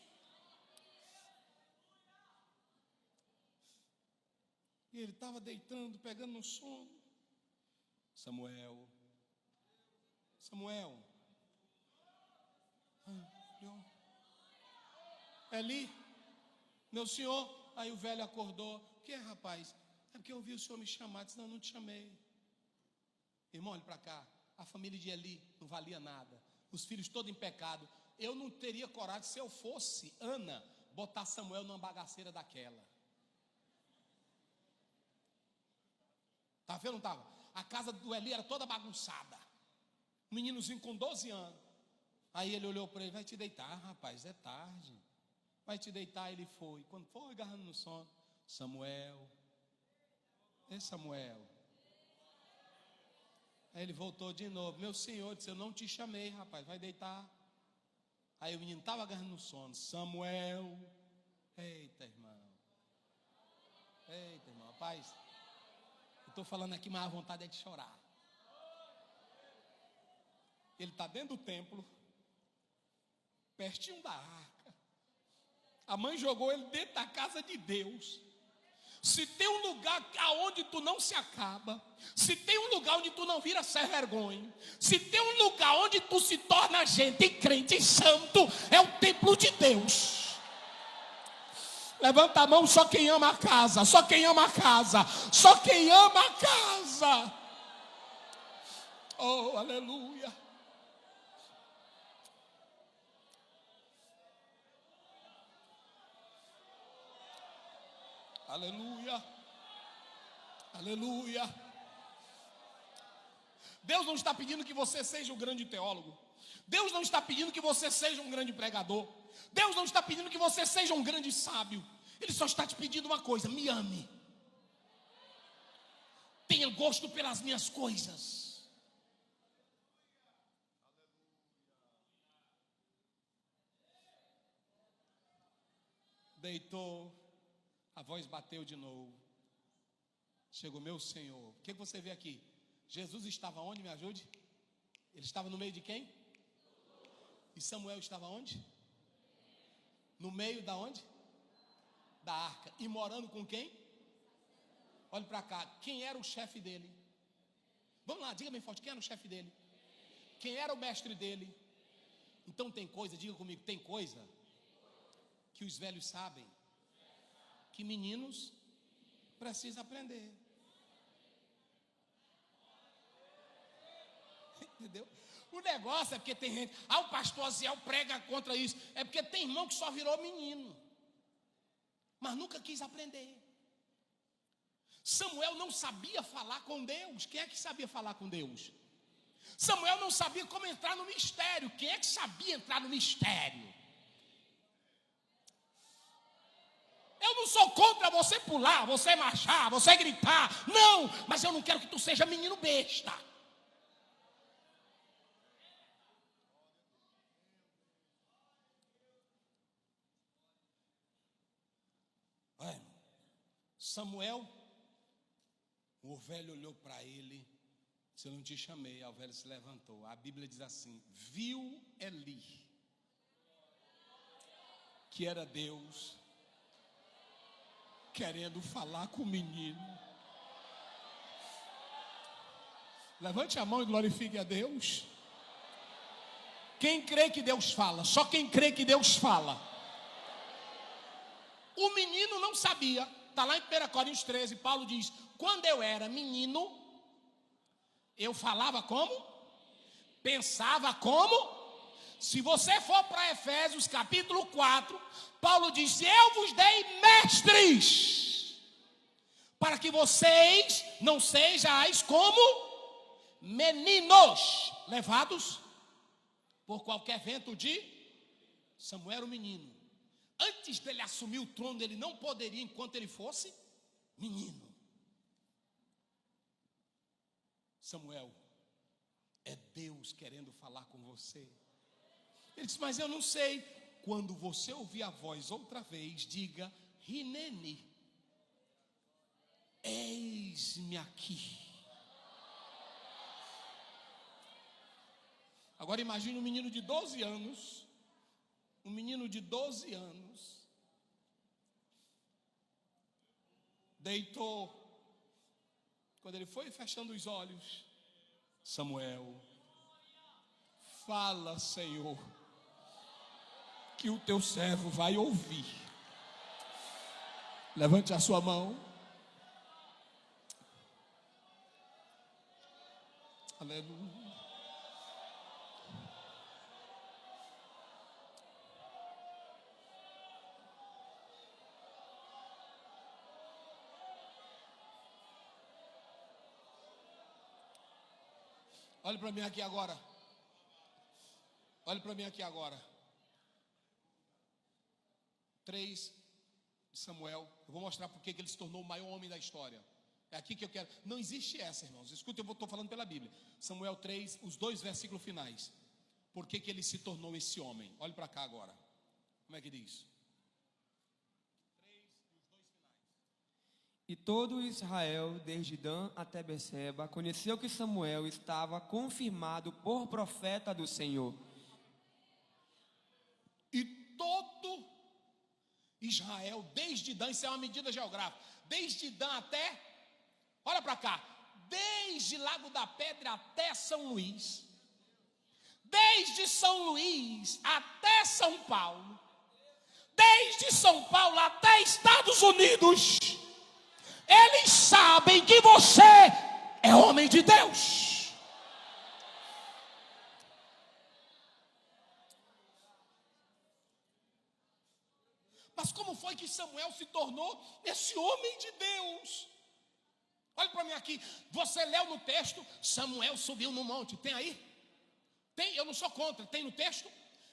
E ele estava deitando, pegando no sono. Samuel. Eli, meu senhor. Aí o velho acordou. O que é, rapaz? É porque eu ouvi o senhor me chamar, senão eu não te chamei. Irmão, olha para cá. A família de Eli não valia nada. os filhos todos em pecado. Eu não teria coragem, se eu fosse Ana, botar Samuel numa bagaceira daquela. Tá vendo, não estava? A casa do Eli era toda bagunçada. Um meninozinho com 12 anos. Aí ele olhou para ele: vai te deitar, rapaz, é tarde. Vai te deitar. Ele foi. Quando foi agarrando no sono: Samuel. Ei, Samuel. Aí ele voltou de novo: meu senhor, disse, eu não te chamei, rapaz, vai deitar. Aí o menino estava agarrando no sono: Samuel. Eita, irmão. Eita, irmão, rapaz. Eu estou falando aqui, mas a vontade é de chorar. Ele está dentro do templo, pertinho da arca. A mãe jogou ele dentro da casa de Deus. Se tem um lugar aonde tu não se acaba, se tem um lugar onde tu não vira sem vergonha, se tem um lugar onde tu se torna gente crente e santo, é o templo de Deus. Levanta a mão só quem ama a casa, só quem ama a casa, só quem ama a casa. Oh, aleluia. Aleluia, aleluia. Deus não está pedindo que você seja um grande teólogo. Deus não está pedindo que você seja um grande pregador. Deus não está pedindo que você seja um grande sábio. Ele só está te pedindo uma coisa: me ame. Tenha gosto pelas minhas coisas. Deitou. A voz bateu de novo. Chegou: meu Senhor. O que você vê aqui? Jesus estava onde? Me ajude. Ele estava no meio de quem? E Samuel estava onde? No meio da onde? Da arca. E morando com quem? Olhe para cá. Quem era o chefe dele? Vamos lá, diga bem forte. Quem era o chefe dele? Quem era o mestre dele? Então tem coisa, diga comigo, tem coisa que os velhos sabem, que meninos precisam aprender. Entendeu? O negócio é porque tem gente: o pastor Aziel prega contra isso. É porque tem irmão que só virou menino, mas nunca quis aprender. Samuel não sabia falar com Deus. Quem é que sabia falar com Deus? Samuel não sabia como entrar no mistério. Quem é que sabia entrar no mistério? Eu não sou contra você pular, você marchar, você gritar. Não, mas eu não quero que tu seja menino besta. Samuel, o velho olhou para ele: se eu não te chamei. Aí o velho se levantou. A Bíblia diz assim: viu Eli, que era Deus, querendo falar com o menino. Levante a mão e glorifique a Deus. Quem crê que Deus fala? Só quem crê que Deus fala. O menino não sabia. Está lá em 1 Coríntios 13, Paulo diz: quando eu era menino, eu falava como? Pensava como? Se você for para Efésios capítulo 4, Paulo diz: eu vos dei mestres, para que vocês não sejais como meninos, levados por qualquer vento de... Samuel era um menino. Antes dele assumir o trono, ele não poderia enquanto ele fosse menino. Samuel, é Deus querendo falar com você. Ele disse: mas eu não sei. Quando você ouvir a voz outra vez, diga: Hineni, eis-me aqui. Agora imagine um menino de 12 anos. Um menino de 12 anos. Deitou. Quando ele foi fechando os olhos: Samuel, fala, Senhor, que o teu servo vai ouvir. Levante a sua mão. Aleluia. Olhe para mim aqui agora. Olhe para mim aqui agora. 3 de Samuel. Eu vou mostrar porque que ele se tornou o maior homem da história. É aqui que eu quero. Não existe essa, irmãos. Escuta, eu estou falando pela Bíblia. Samuel 3, os 2 versículos finais. Por que que ele se tornou esse homem? Olhe para cá agora. Como é que diz? 3 e os 2 finais. E todo Israel, desde Dan até Berseba, conheceu que Samuel estava confirmado por profeta do Senhor. E todo Israel, desde Dan, isso é uma medida geográfica, desde Dan até, olha para cá, desde Lago da Pedra até São Luís, desde São Luís até São Paulo, desde São Paulo até Estados Unidos, eles sabem que você é homem de Deus. Mas como foi que Samuel se tornou esse homem de Deus? Olha para mim aqui. Você leu no texto, Samuel subiu no monte. Tem aí? Tem, eu não sou contra. Tem no texto?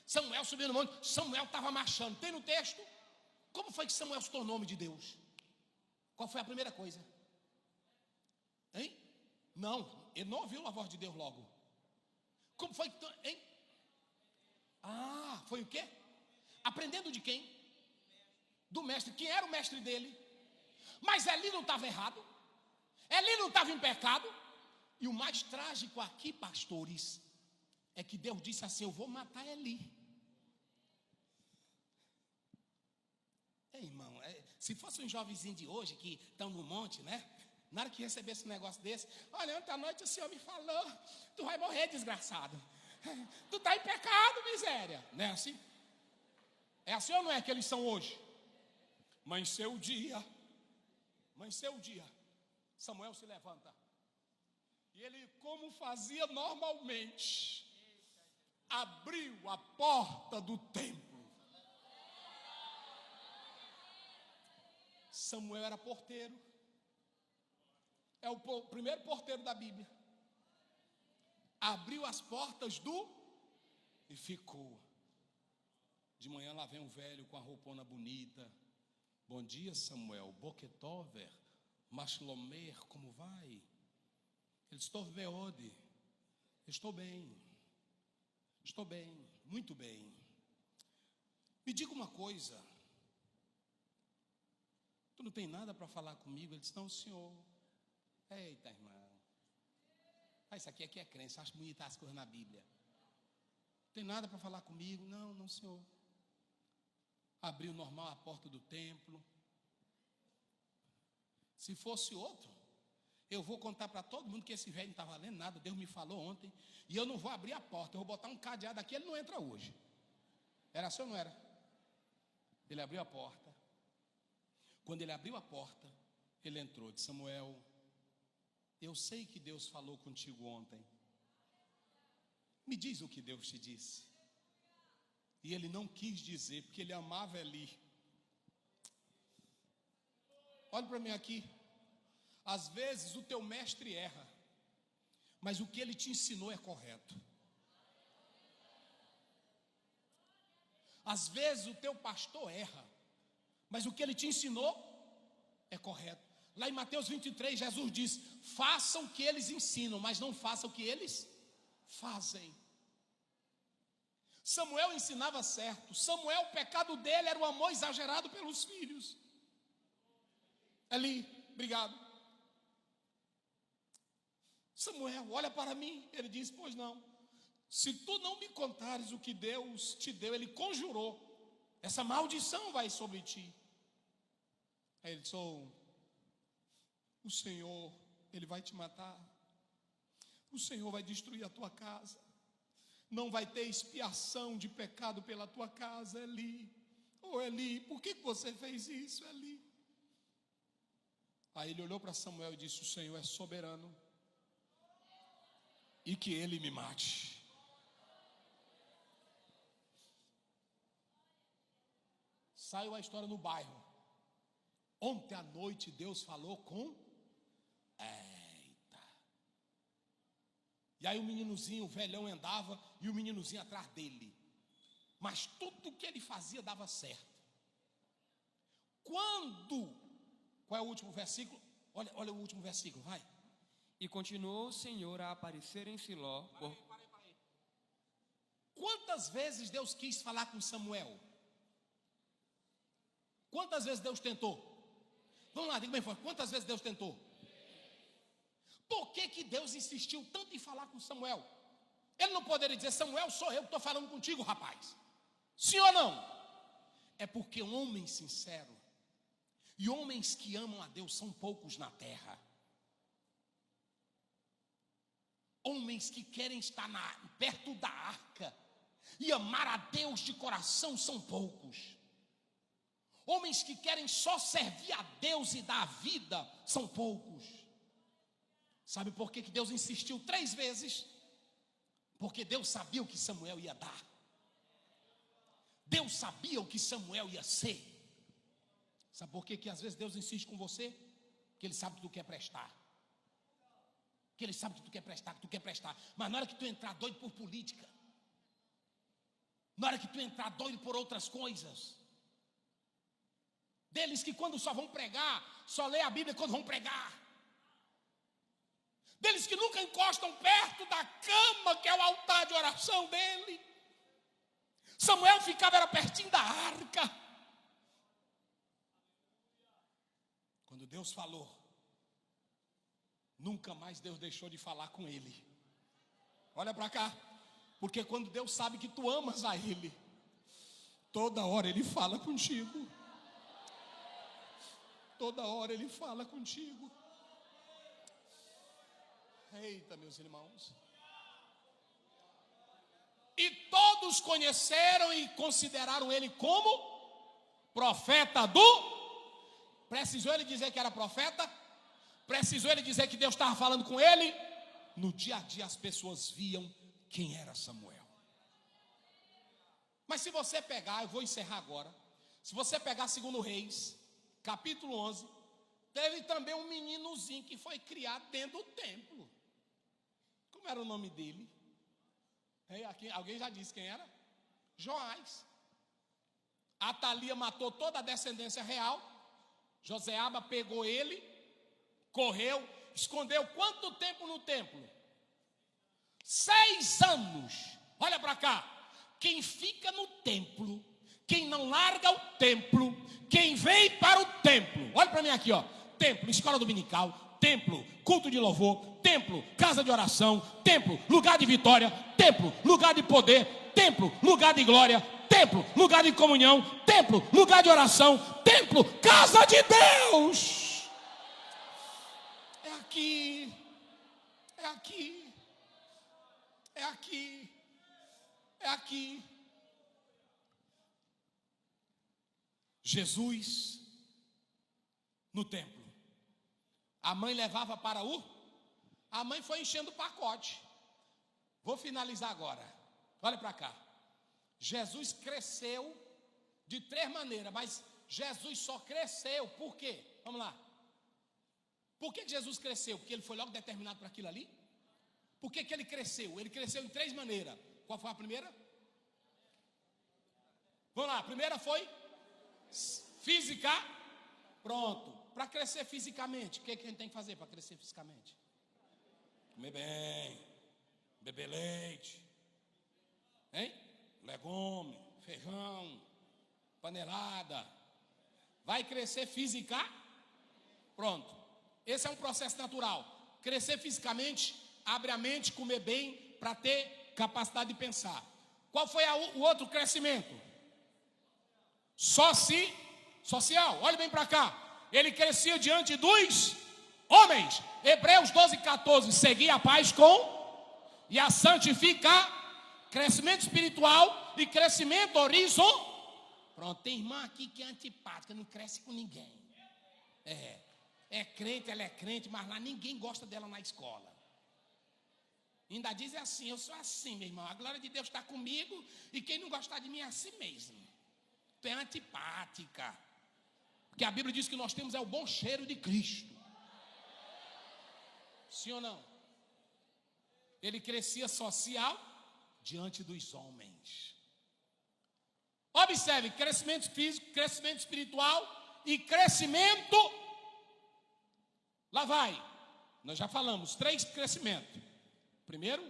Samuel subiu no monte. Samuel estava marchando. Tem no texto? Como foi que Samuel se tornou homem de Deus? Qual foi a primeira coisa? Hein? Não, ele não ouviu a voz de Deus logo. Como foi que... Hein? Ah, foi o quê? Aprendendo de quem? Do mestre. Quem era o mestre dele? Mas Eli não estava errado. Eli não estava em pecado. E o mais trágico aqui, pastores, é que Deus disse assim: eu vou matar Eli. Irmão, se fosse um jovenzinho de hoje que estão no monte, né? Na hora que recebesse um negócio desse, olha, ontem à noite o Senhor me falou, tu vai morrer, desgraçado. Tu está em pecado, miséria. Não é assim? É assim ou não é que eles são hoje? Mas seu dia, Samuel se levanta. E ele, como fazia normalmente, abriu a porta do templo. Samuel era porteiro. É o primeiro porteiro da Bíblia. Abriu as portas e ficou. De manhã lá vem um velho com a roupona bonita. Bom dia, Samuel. Boquetover, Mashlomer, como vai? Ele estou veode. Estou bem, muito bem. Me diga uma coisa. Tu não tem nada para falar comigo? Ele disse: não, senhor. Eita, irmão. Isso aqui é crença. Acho bonita as coisas na Bíblia. Não tem nada para falar comigo? Não, não, senhor. Abriu normal a porta do templo. Se fosse outro, eu vou contar para todo mundo que esse velho não está valendo nada. Deus me falou ontem. E eu não vou abrir a porta. Eu vou botar um cadeado aqui. Ele não entra hoje. Era assim ou não era? Ele abriu a porta. Quando ele abriu a porta, ele entrou. Disse: Samuel, eu sei que Deus falou contigo ontem. Me diz o que Deus te disse. E ele não quis dizer, porque ele amava Eli. Olha para mim aqui. Às vezes o teu mestre erra, mas o que ele te ensinou é correto. Às vezes o teu pastor erra, mas o que ele te ensinou é correto. Lá em Mateus 23, Jesus diz: façam o que eles ensinam, mas não façam o que eles fazem. Samuel ensinava certo. Samuel, o pecado dele era o amor exagerado pelos filhos. Eli, obrigado. Samuel, olha para mim. Ele diz: pois não. Se tu não me contares o que Deus te deu, ele conjurou, essa maldição vai sobre ti. Aí ele disse: o Senhor, ele vai te matar. O Senhor vai destruir a tua casa. Não vai ter expiação de pecado pela tua casa, Eli. Eli, por que você fez isso, Eli? Aí ele olhou para Samuel e disse: o Senhor é soberano, e que ele me mate. Saiu a história no bairro. Ontem à noite Deus falou com... Eita. E aí o meninozinho, o velhão andava e o meninozinho atrás dele. Mas tudo que ele fazia dava certo. Qual é o último versículo? Olha o último versículo, vai. E continuou o Senhor a aparecer em Siló. Quantas vezes Deus quis falar com Samuel? Quantas vezes Deus tentou? Vamos lá, diga bem forte. Quantas vezes Deus tentou? Por que Deus insistiu tanto em falar com Samuel? Ele não poderia dizer: Samuel, sou eu que estou falando contigo, rapaz. Sim ou não? É porque homens sinceros e homens que amam a Deus são poucos na terra. Homens que querem estar perto da arca e amar a Deus de coração são poucos. Homens que querem só servir a Deus e dar a vida são poucos. Sabe por que Deus insistiu 3 vezes? Porque Deus sabia o que Samuel ia dar. Deus sabia o que Samuel ia ser. Sabe por que às vezes Deus insiste com você? Porque Ele sabe que tu quer prestar. Porque Ele sabe que tu quer prestar, Mas na hora que tu entrar doido por política, na hora que tu entrar doido por outras coisas, deles que quando só vão pregar, só lê a Bíblia quando vão pregar, deles que nunca encostam perto da cama, que é o altar de oração dele. Samuel era pertinho da arca. Quando Deus falou, nunca mais Deus deixou de falar com ele. Olha para cá. Porque quando Deus sabe que tu amas a Ele, toda hora Ele fala contigo. Toda hora Ele fala contigo. Eita, meus irmãos. E todos conheceram e consideraram ele como profeta Precisou ele dizer que era profeta? Precisou ele dizer que Deus estava falando com ele? No dia a dia as pessoas viam quem era Samuel. Mas se você pegar, eu vou encerrar agora. Se você pegar 2 Reis, capítulo 11, teve também um meninozinho que foi criado dentro do templo. Como era o nome dele? Alguém já disse quem era? Joás. Atalia matou toda a descendência real. Joseaba pegou ele, correu, escondeu quanto tempo no templo? 6 anos. Olha para cá. Quem fica no templo, quem não larga o templo, quem vem para o templo. Olha para mim aqui, ó. Templo, escola dominical, templo, culto de louvor, templo, casa de oração, templo, lugar de vitória, templo, lugar de poder, templo, lugar de glória, templo, lugar de comunhão, templo, lugar de oração, templo, casa de Deus. É aqui, é aqui, é aqui, é aqui. Jesus no templo. A mãe levava para a mãe foi enchendo o pacote. Vou finalizar agora. Olha para cá. Jesus cresceu de 3 maneiras, mas Jesus só cresceu por quê? Vamos lá. Por que Jesus cresceu? Porque ele foi logo determinado para aquilo ali? Por que ele cresceu? Ele cresceu em 3 maneiras. Qual foi a primeira? Vamos lá, a primeira foi física. Pronto. Para crescer fisicamente, o que a gente tem que fazer para crescer fisicamente? Comer bem, beber leite, hein? Legume, feijão, panelada. Vai crescer física? Pronto. Esse é um processo natural. Crescer fisicamente, abre a mente, comer bem, para ter capacidade de pensar. Qual foi o outro crescimento? Social. Olha bem para cá. Ele crescia diante dos homens. Hebreus 12:14. Seguir a paz com e a santificar. Crescimento espiritual e crescimento horizontal. Pronto, tem irmã aqui que é antipática, não cresce com ninguém. É crente, ela é crente, mas lá ninguém gosta dela na escola. Ainda diz assim: eu sou assim, meu irmão. A glória de Deus está comigo e quem não gostar de mim é assim mesmo. Tu é antipática. Porque a Bíblia diz que nós temos o bom cheiro de Cristo. Sim ou não? Ele crescia social diante dos homens. Observe, crescimento físico, crescimento espiritual e crescimento. Lá vai. Nós já falamos, 3 crescimentos. Primeiro,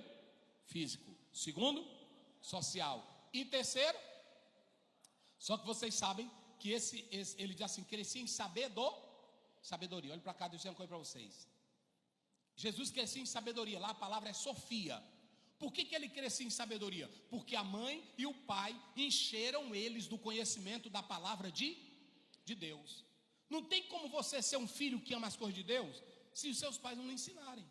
físico. Segundo, social. E terceiro, só que vocês sabem que ele diz assim, crescia em sabedoria. Olha para cá, deixa eu dizer uma coisa para vocês. Jesus crescia em sabedoria, lá a palavra é Sofia. Por que ele crescia em sabedoria? Porque a mãe e o pai encheram eles do conhecimento da palavra de Deus. Não tem como você ser um filho que ama as coisas de Deus, se os seus pais não lhe ensinarem.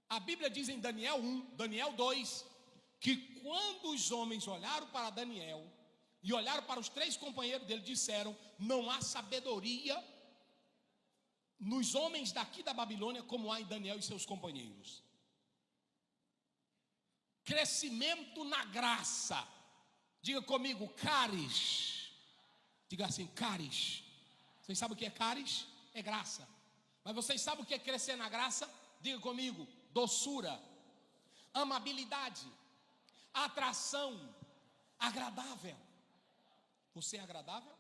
A Bíblia diz em Daniel 1, Daniel 2, que quando os homens olharam para Daniel e olharam para os 3 companheiros dele, disseram, não há sabedoria nos homens daqui da Babilônia como há em Daniel e seus companheiros. Crescimento na graça. Diga comigo, caris. Diga assim, caris. Vocês sabem o que é caris? É graça. Mas vocês sabem o que é crescer na graça? Diga comigo, doçura, amabilidade, atração, agradável. Você é agradável?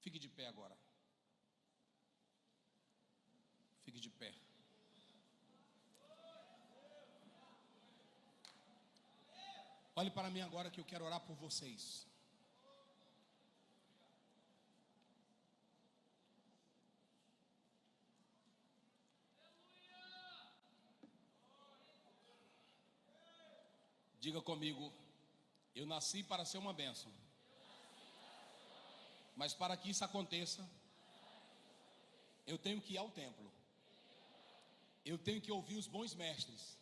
Fique de pé agora. Fique de pé. Olhe para mim agora que eu quero orar por vocês. Diga comigo, eu nasci para ser uma bênção. Mas para que isso aconteça, eu tenho que ir ao templo. Eu tenho que ouvir os bons mestres.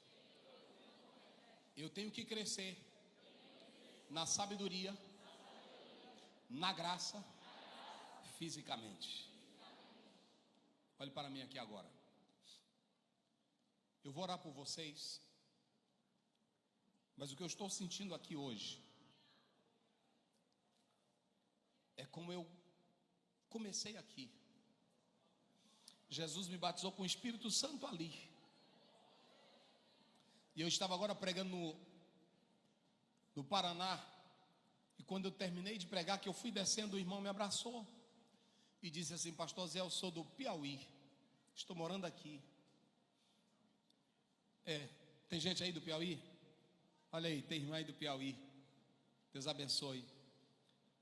Eu tenho que crescer na sabedoria, na graça, fisicamente. Olhe para mim aqui agora. Eu vou orar por vocês. Mas o que eu estou sentindo aqui hoje é como eu comecei aqui. Jesus me batizou com o Espírito Santo ali. E eu estava agora pregando no Paraná. E quando eu terminei de pregar, que eu fui descendo, o irmão me abraçou e disse assim, pastor Zé, eu sou do Piauí, estou morando aqui. Tem gente aí do Piauí? Olha aí, tem irmã aí do Piauí. Deus abençoe.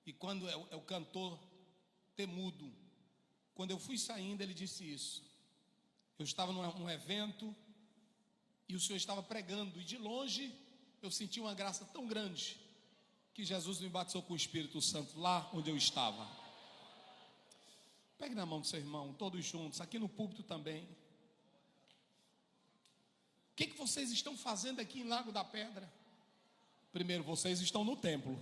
E quando é o cantor Temudo, quando eu fui saindo, ele disse isso. Eu estava num evento e o Senhor estava pregando, e de longe eu senti uma graça tão grande que Jesus me batizou com o Espírito Santo lá onde eu estava. Pegue na mão do seu irmão, todos juntos, aqui no púlpito também. O que vocês estão fazendo aqui em Lago da Pedra? Primeiro, vocês estão no templo.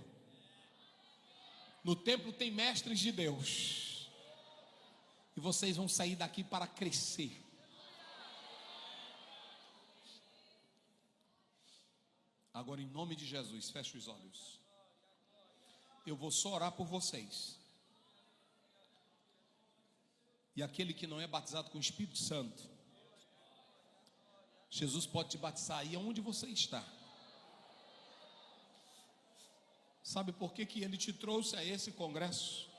No templo tem mestres de Deus. E vocês vão sair daqui para crescer. Agora, em nome de Jesus, feche os olhos. Eu vou só orar por vocês. E aquele que não é batizado com o Espírito Santo, Jesus pode te batizar aí onde você está. Sabe por que Ele te trouxe a esse congresso?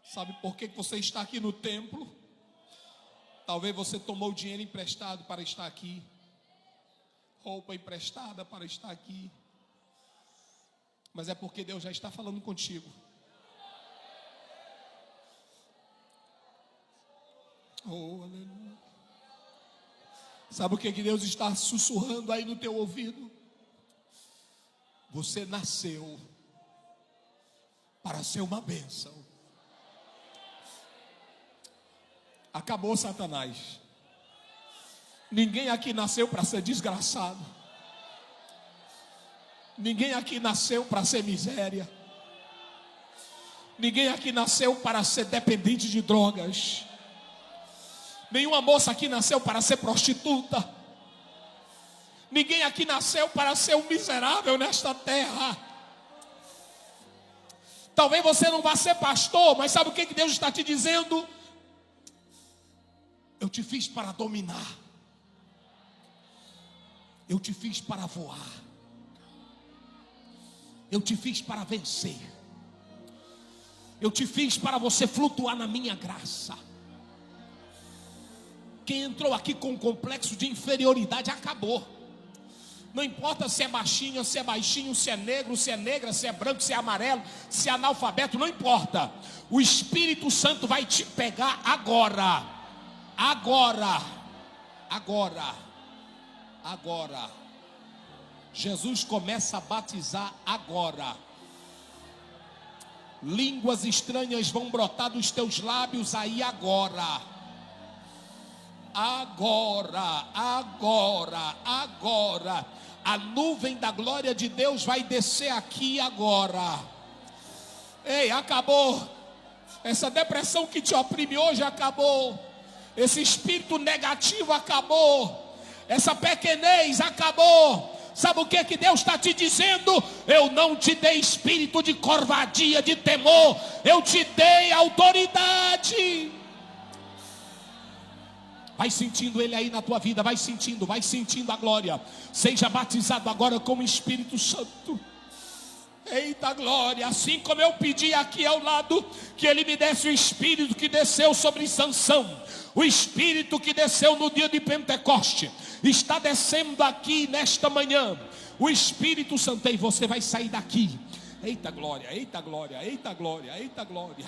Sabe por que você está aqui no templo? Talvez você tomou dinheiro emprestado para estar aqui, roupa emprestada para estar aqui, mas é porque Deus já está falando contigo. Oh, aleluia. Sabe o que Deus está sussurrando aí no teu ouvido? Você nasceu para ser uma bênção. Acabou, Satanás. Ninguém aqui nasceu para ser desgraçado. Ninguém aqui nasceu para ser miséria. Ninguém aqui nasceu para ser dependente de drogas. Nenhuma moça aqui nasceu para ser prostituta. Ninguém aqui nasceu para ser um miserável nesta terra. Talvez você não vá ser pastor, mas sabe o que Deus está te dizendo? Eu te fiz para dominar. Eu te fiz para voar. Eu te fiz para vencer. Eu te fiz para você flutuar na minha graça. Quem entrou aqui com um complexo de inferioridade acabou. Não importa se é baixinho, se é baixinho, se é negro, se é negra, se é branco, se é amarelo, se é analfabeto, não importa. O Espírito Santo vai te pegar agora. Agora. Agora. Agora. Jesus começa a batizar agora. Línguas estranhas vão brotar dos teus lábios aí agora. Agora, agora, agora. A nuvem da glória de Deus vai descer aqui agora. Ei, acabou. Essa depressão que te oprime hoje acabou. Esse espírito negativo acabou. Essa pequenez acabou. Sabe o que Deus está te dizendo? Eu não te dei espírito de covardia, de temor. Eu te dei autoridade. Vai sentindo ele aí na tua vida, vai sentindo a glória. Seja batizado agora com o Espírito Santo. Eita glória, assim como eu pedi aqui ao lado, que ele me desse o Espírito que desceu sobre Sansão. O Espírito que desceu no dia de Pentecoste, está descendo aqui nesta manhã. O Espírito Santo, e você vai sair daqui. Eita glória, eita glória, eita glória, eita glória.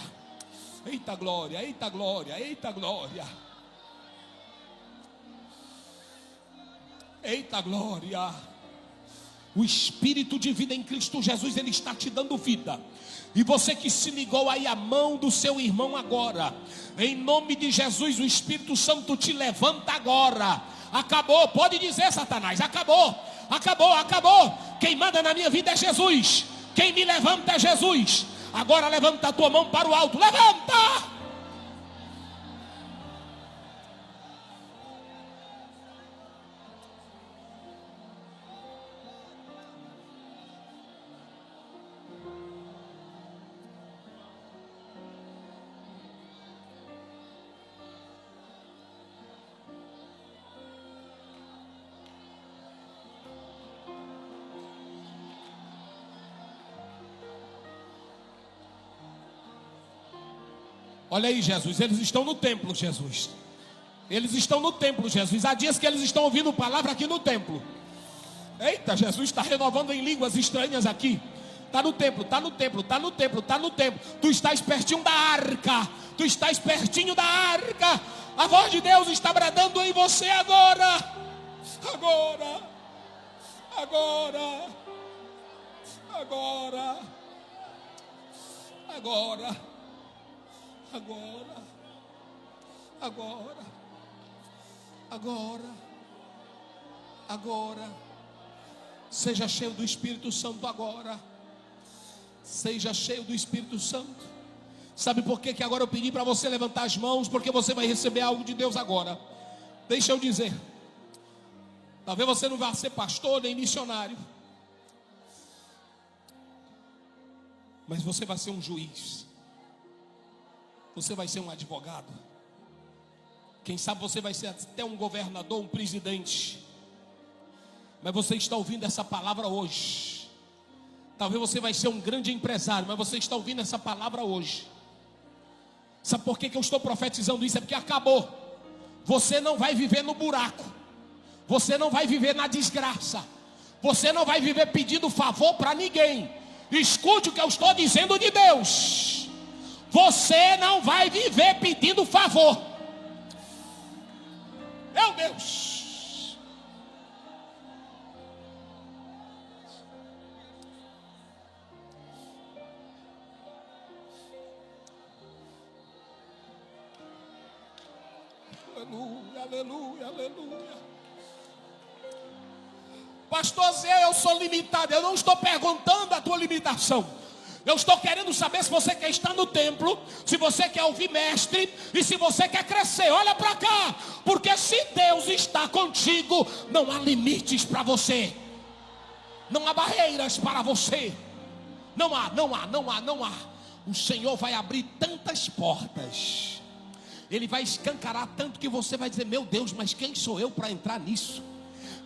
Eita glória, eita glória, eita glória. Eita glória. O Espírito de vida em Cristo Jesus, ele está te dando vida. E você que se ligou aí à mão do seu irmão agora, em nome de Jesus, o Espírito Santo te levanta agora. Acabou, pode dizer, Satanás, acabou, acabou, acabou. Quem manda na minha vida é Jesus. Quem me levanta é Jesus. Agora levanta a tua mão para o alto, levanta. Olha aí, Jesus, eles estão no templo, Jesus. Eles estão no templo, Jesus. Há dias que eles estão ouvindo palavra aqui no templo. Eita, Jesus está renovando em línguas estranhas aqui. Está no templo, está no templo, está no templo, está no templo. Tu estás pertinho da arca. Tu estás pertinho da arca. A voz de Deus está bradando em você agora. Agora. Agora. Agora. Agora. Agora, agora, agora, agora. Seja cheio do Espírito Santo agora. Seja cheio do Espírito Santo. Sabe por que agora eu pedi para você levantar as mãos? Porque você vai receber algo de Deus agora. Deixa eu dizer. Talvez você não vá ser pastor nem missionário, mas você vai ser um juiz. Você vai ser um advogado. Quem sabe você vai ser até um governador, um presidente. Mas você está ouvindo essa palavra hoje. Talvez você vai ser um grande empresário, mas você está ouvindo essa palavra hoje. Sabe por que eu estou profetizando isso? É porque acabou. Você não vai viver no buraco. Você não vai viver na desgraça. Você não vai viver pedindo favor para ninguém. Escute o que eu estou dizendo de Deus. Você não vai viver pedindo favor. Meu Deus. Aleluia, aleluia, aleluia. Pastor Zé, eu sou limitado. Eu não estou perguntando a tua limitação. Eu estou querendo saber se você quer estar no templo, se você quer ouvir mestre e se você quer crescer. Olha para cá, porque se Deus está contigo, não há limites para você. Não há barreiras para você. Não há. O Senhor vai abrir tantas portas. Ele vai escancarar tanto que você vai dizer: meu Deus, mas quem sou eu para entrar nisso?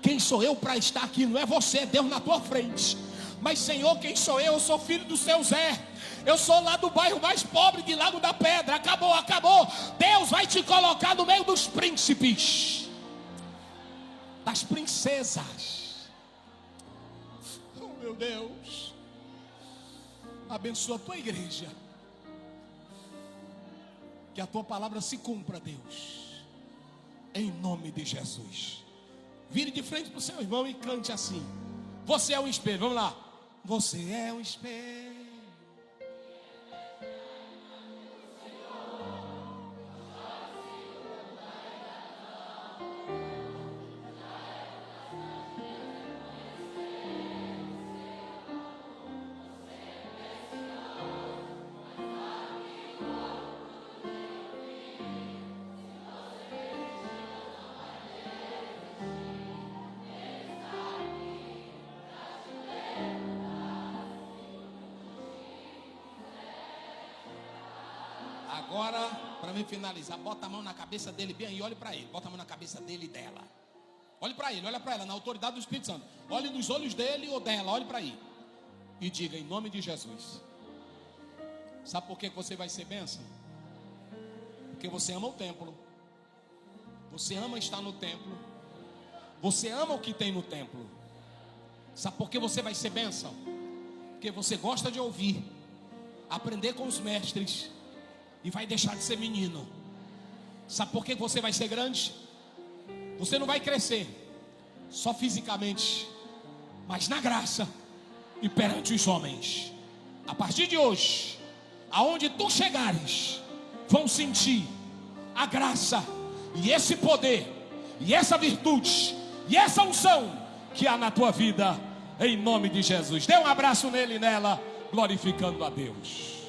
Quem sou eu para estar aqui? Não é você, é Deus na tua frente. Mas Senhor, quem sou eu? Eu sou filho do seu Zé. Eu sou lá do bairro mais pobre de Lago da Pedra. Acabou, acabou. Deus vai te colocar no meio dos príncipes, das princesas. Oh meu Deus, abençoa a tua igreja. Que a tua palavra se cumpra, Deus, em nome de Jesus. Vire de frente para o seu irmão e cante assim: você é um espelho. Vamos lá. Você é um espelho. Agora, para me finalizar, bota a mão na cabeça dele bem e olhe para ele. Bota a mão na cabeça dele e dela. Olhe para ele, olha para ela, na autoridade do Espírito Santo. Olhe nos olhos dele ou dela, olhe para aí. E diga: em nome de Jesus. Sabe por que você vai ser bênção? Porque você ama o templo. Você ama estar no templo. Você ama o que tem no templo. Sabe por que você vai ser bênção? Porque você gosta de ouvir, aprender com os mestres, e vai deixar de ser menino. Sabe por que você vai ser grande? Você não vai crescer só fisicamente, mas na graça e perante os homens. A partir de hoje, aonde tu chegares, vão sentir a graça e esse poder e essa virtude e essa unção que há na tua vida, em nome de Jesus. Dê um abraço nele e nela, glorificando a Deus.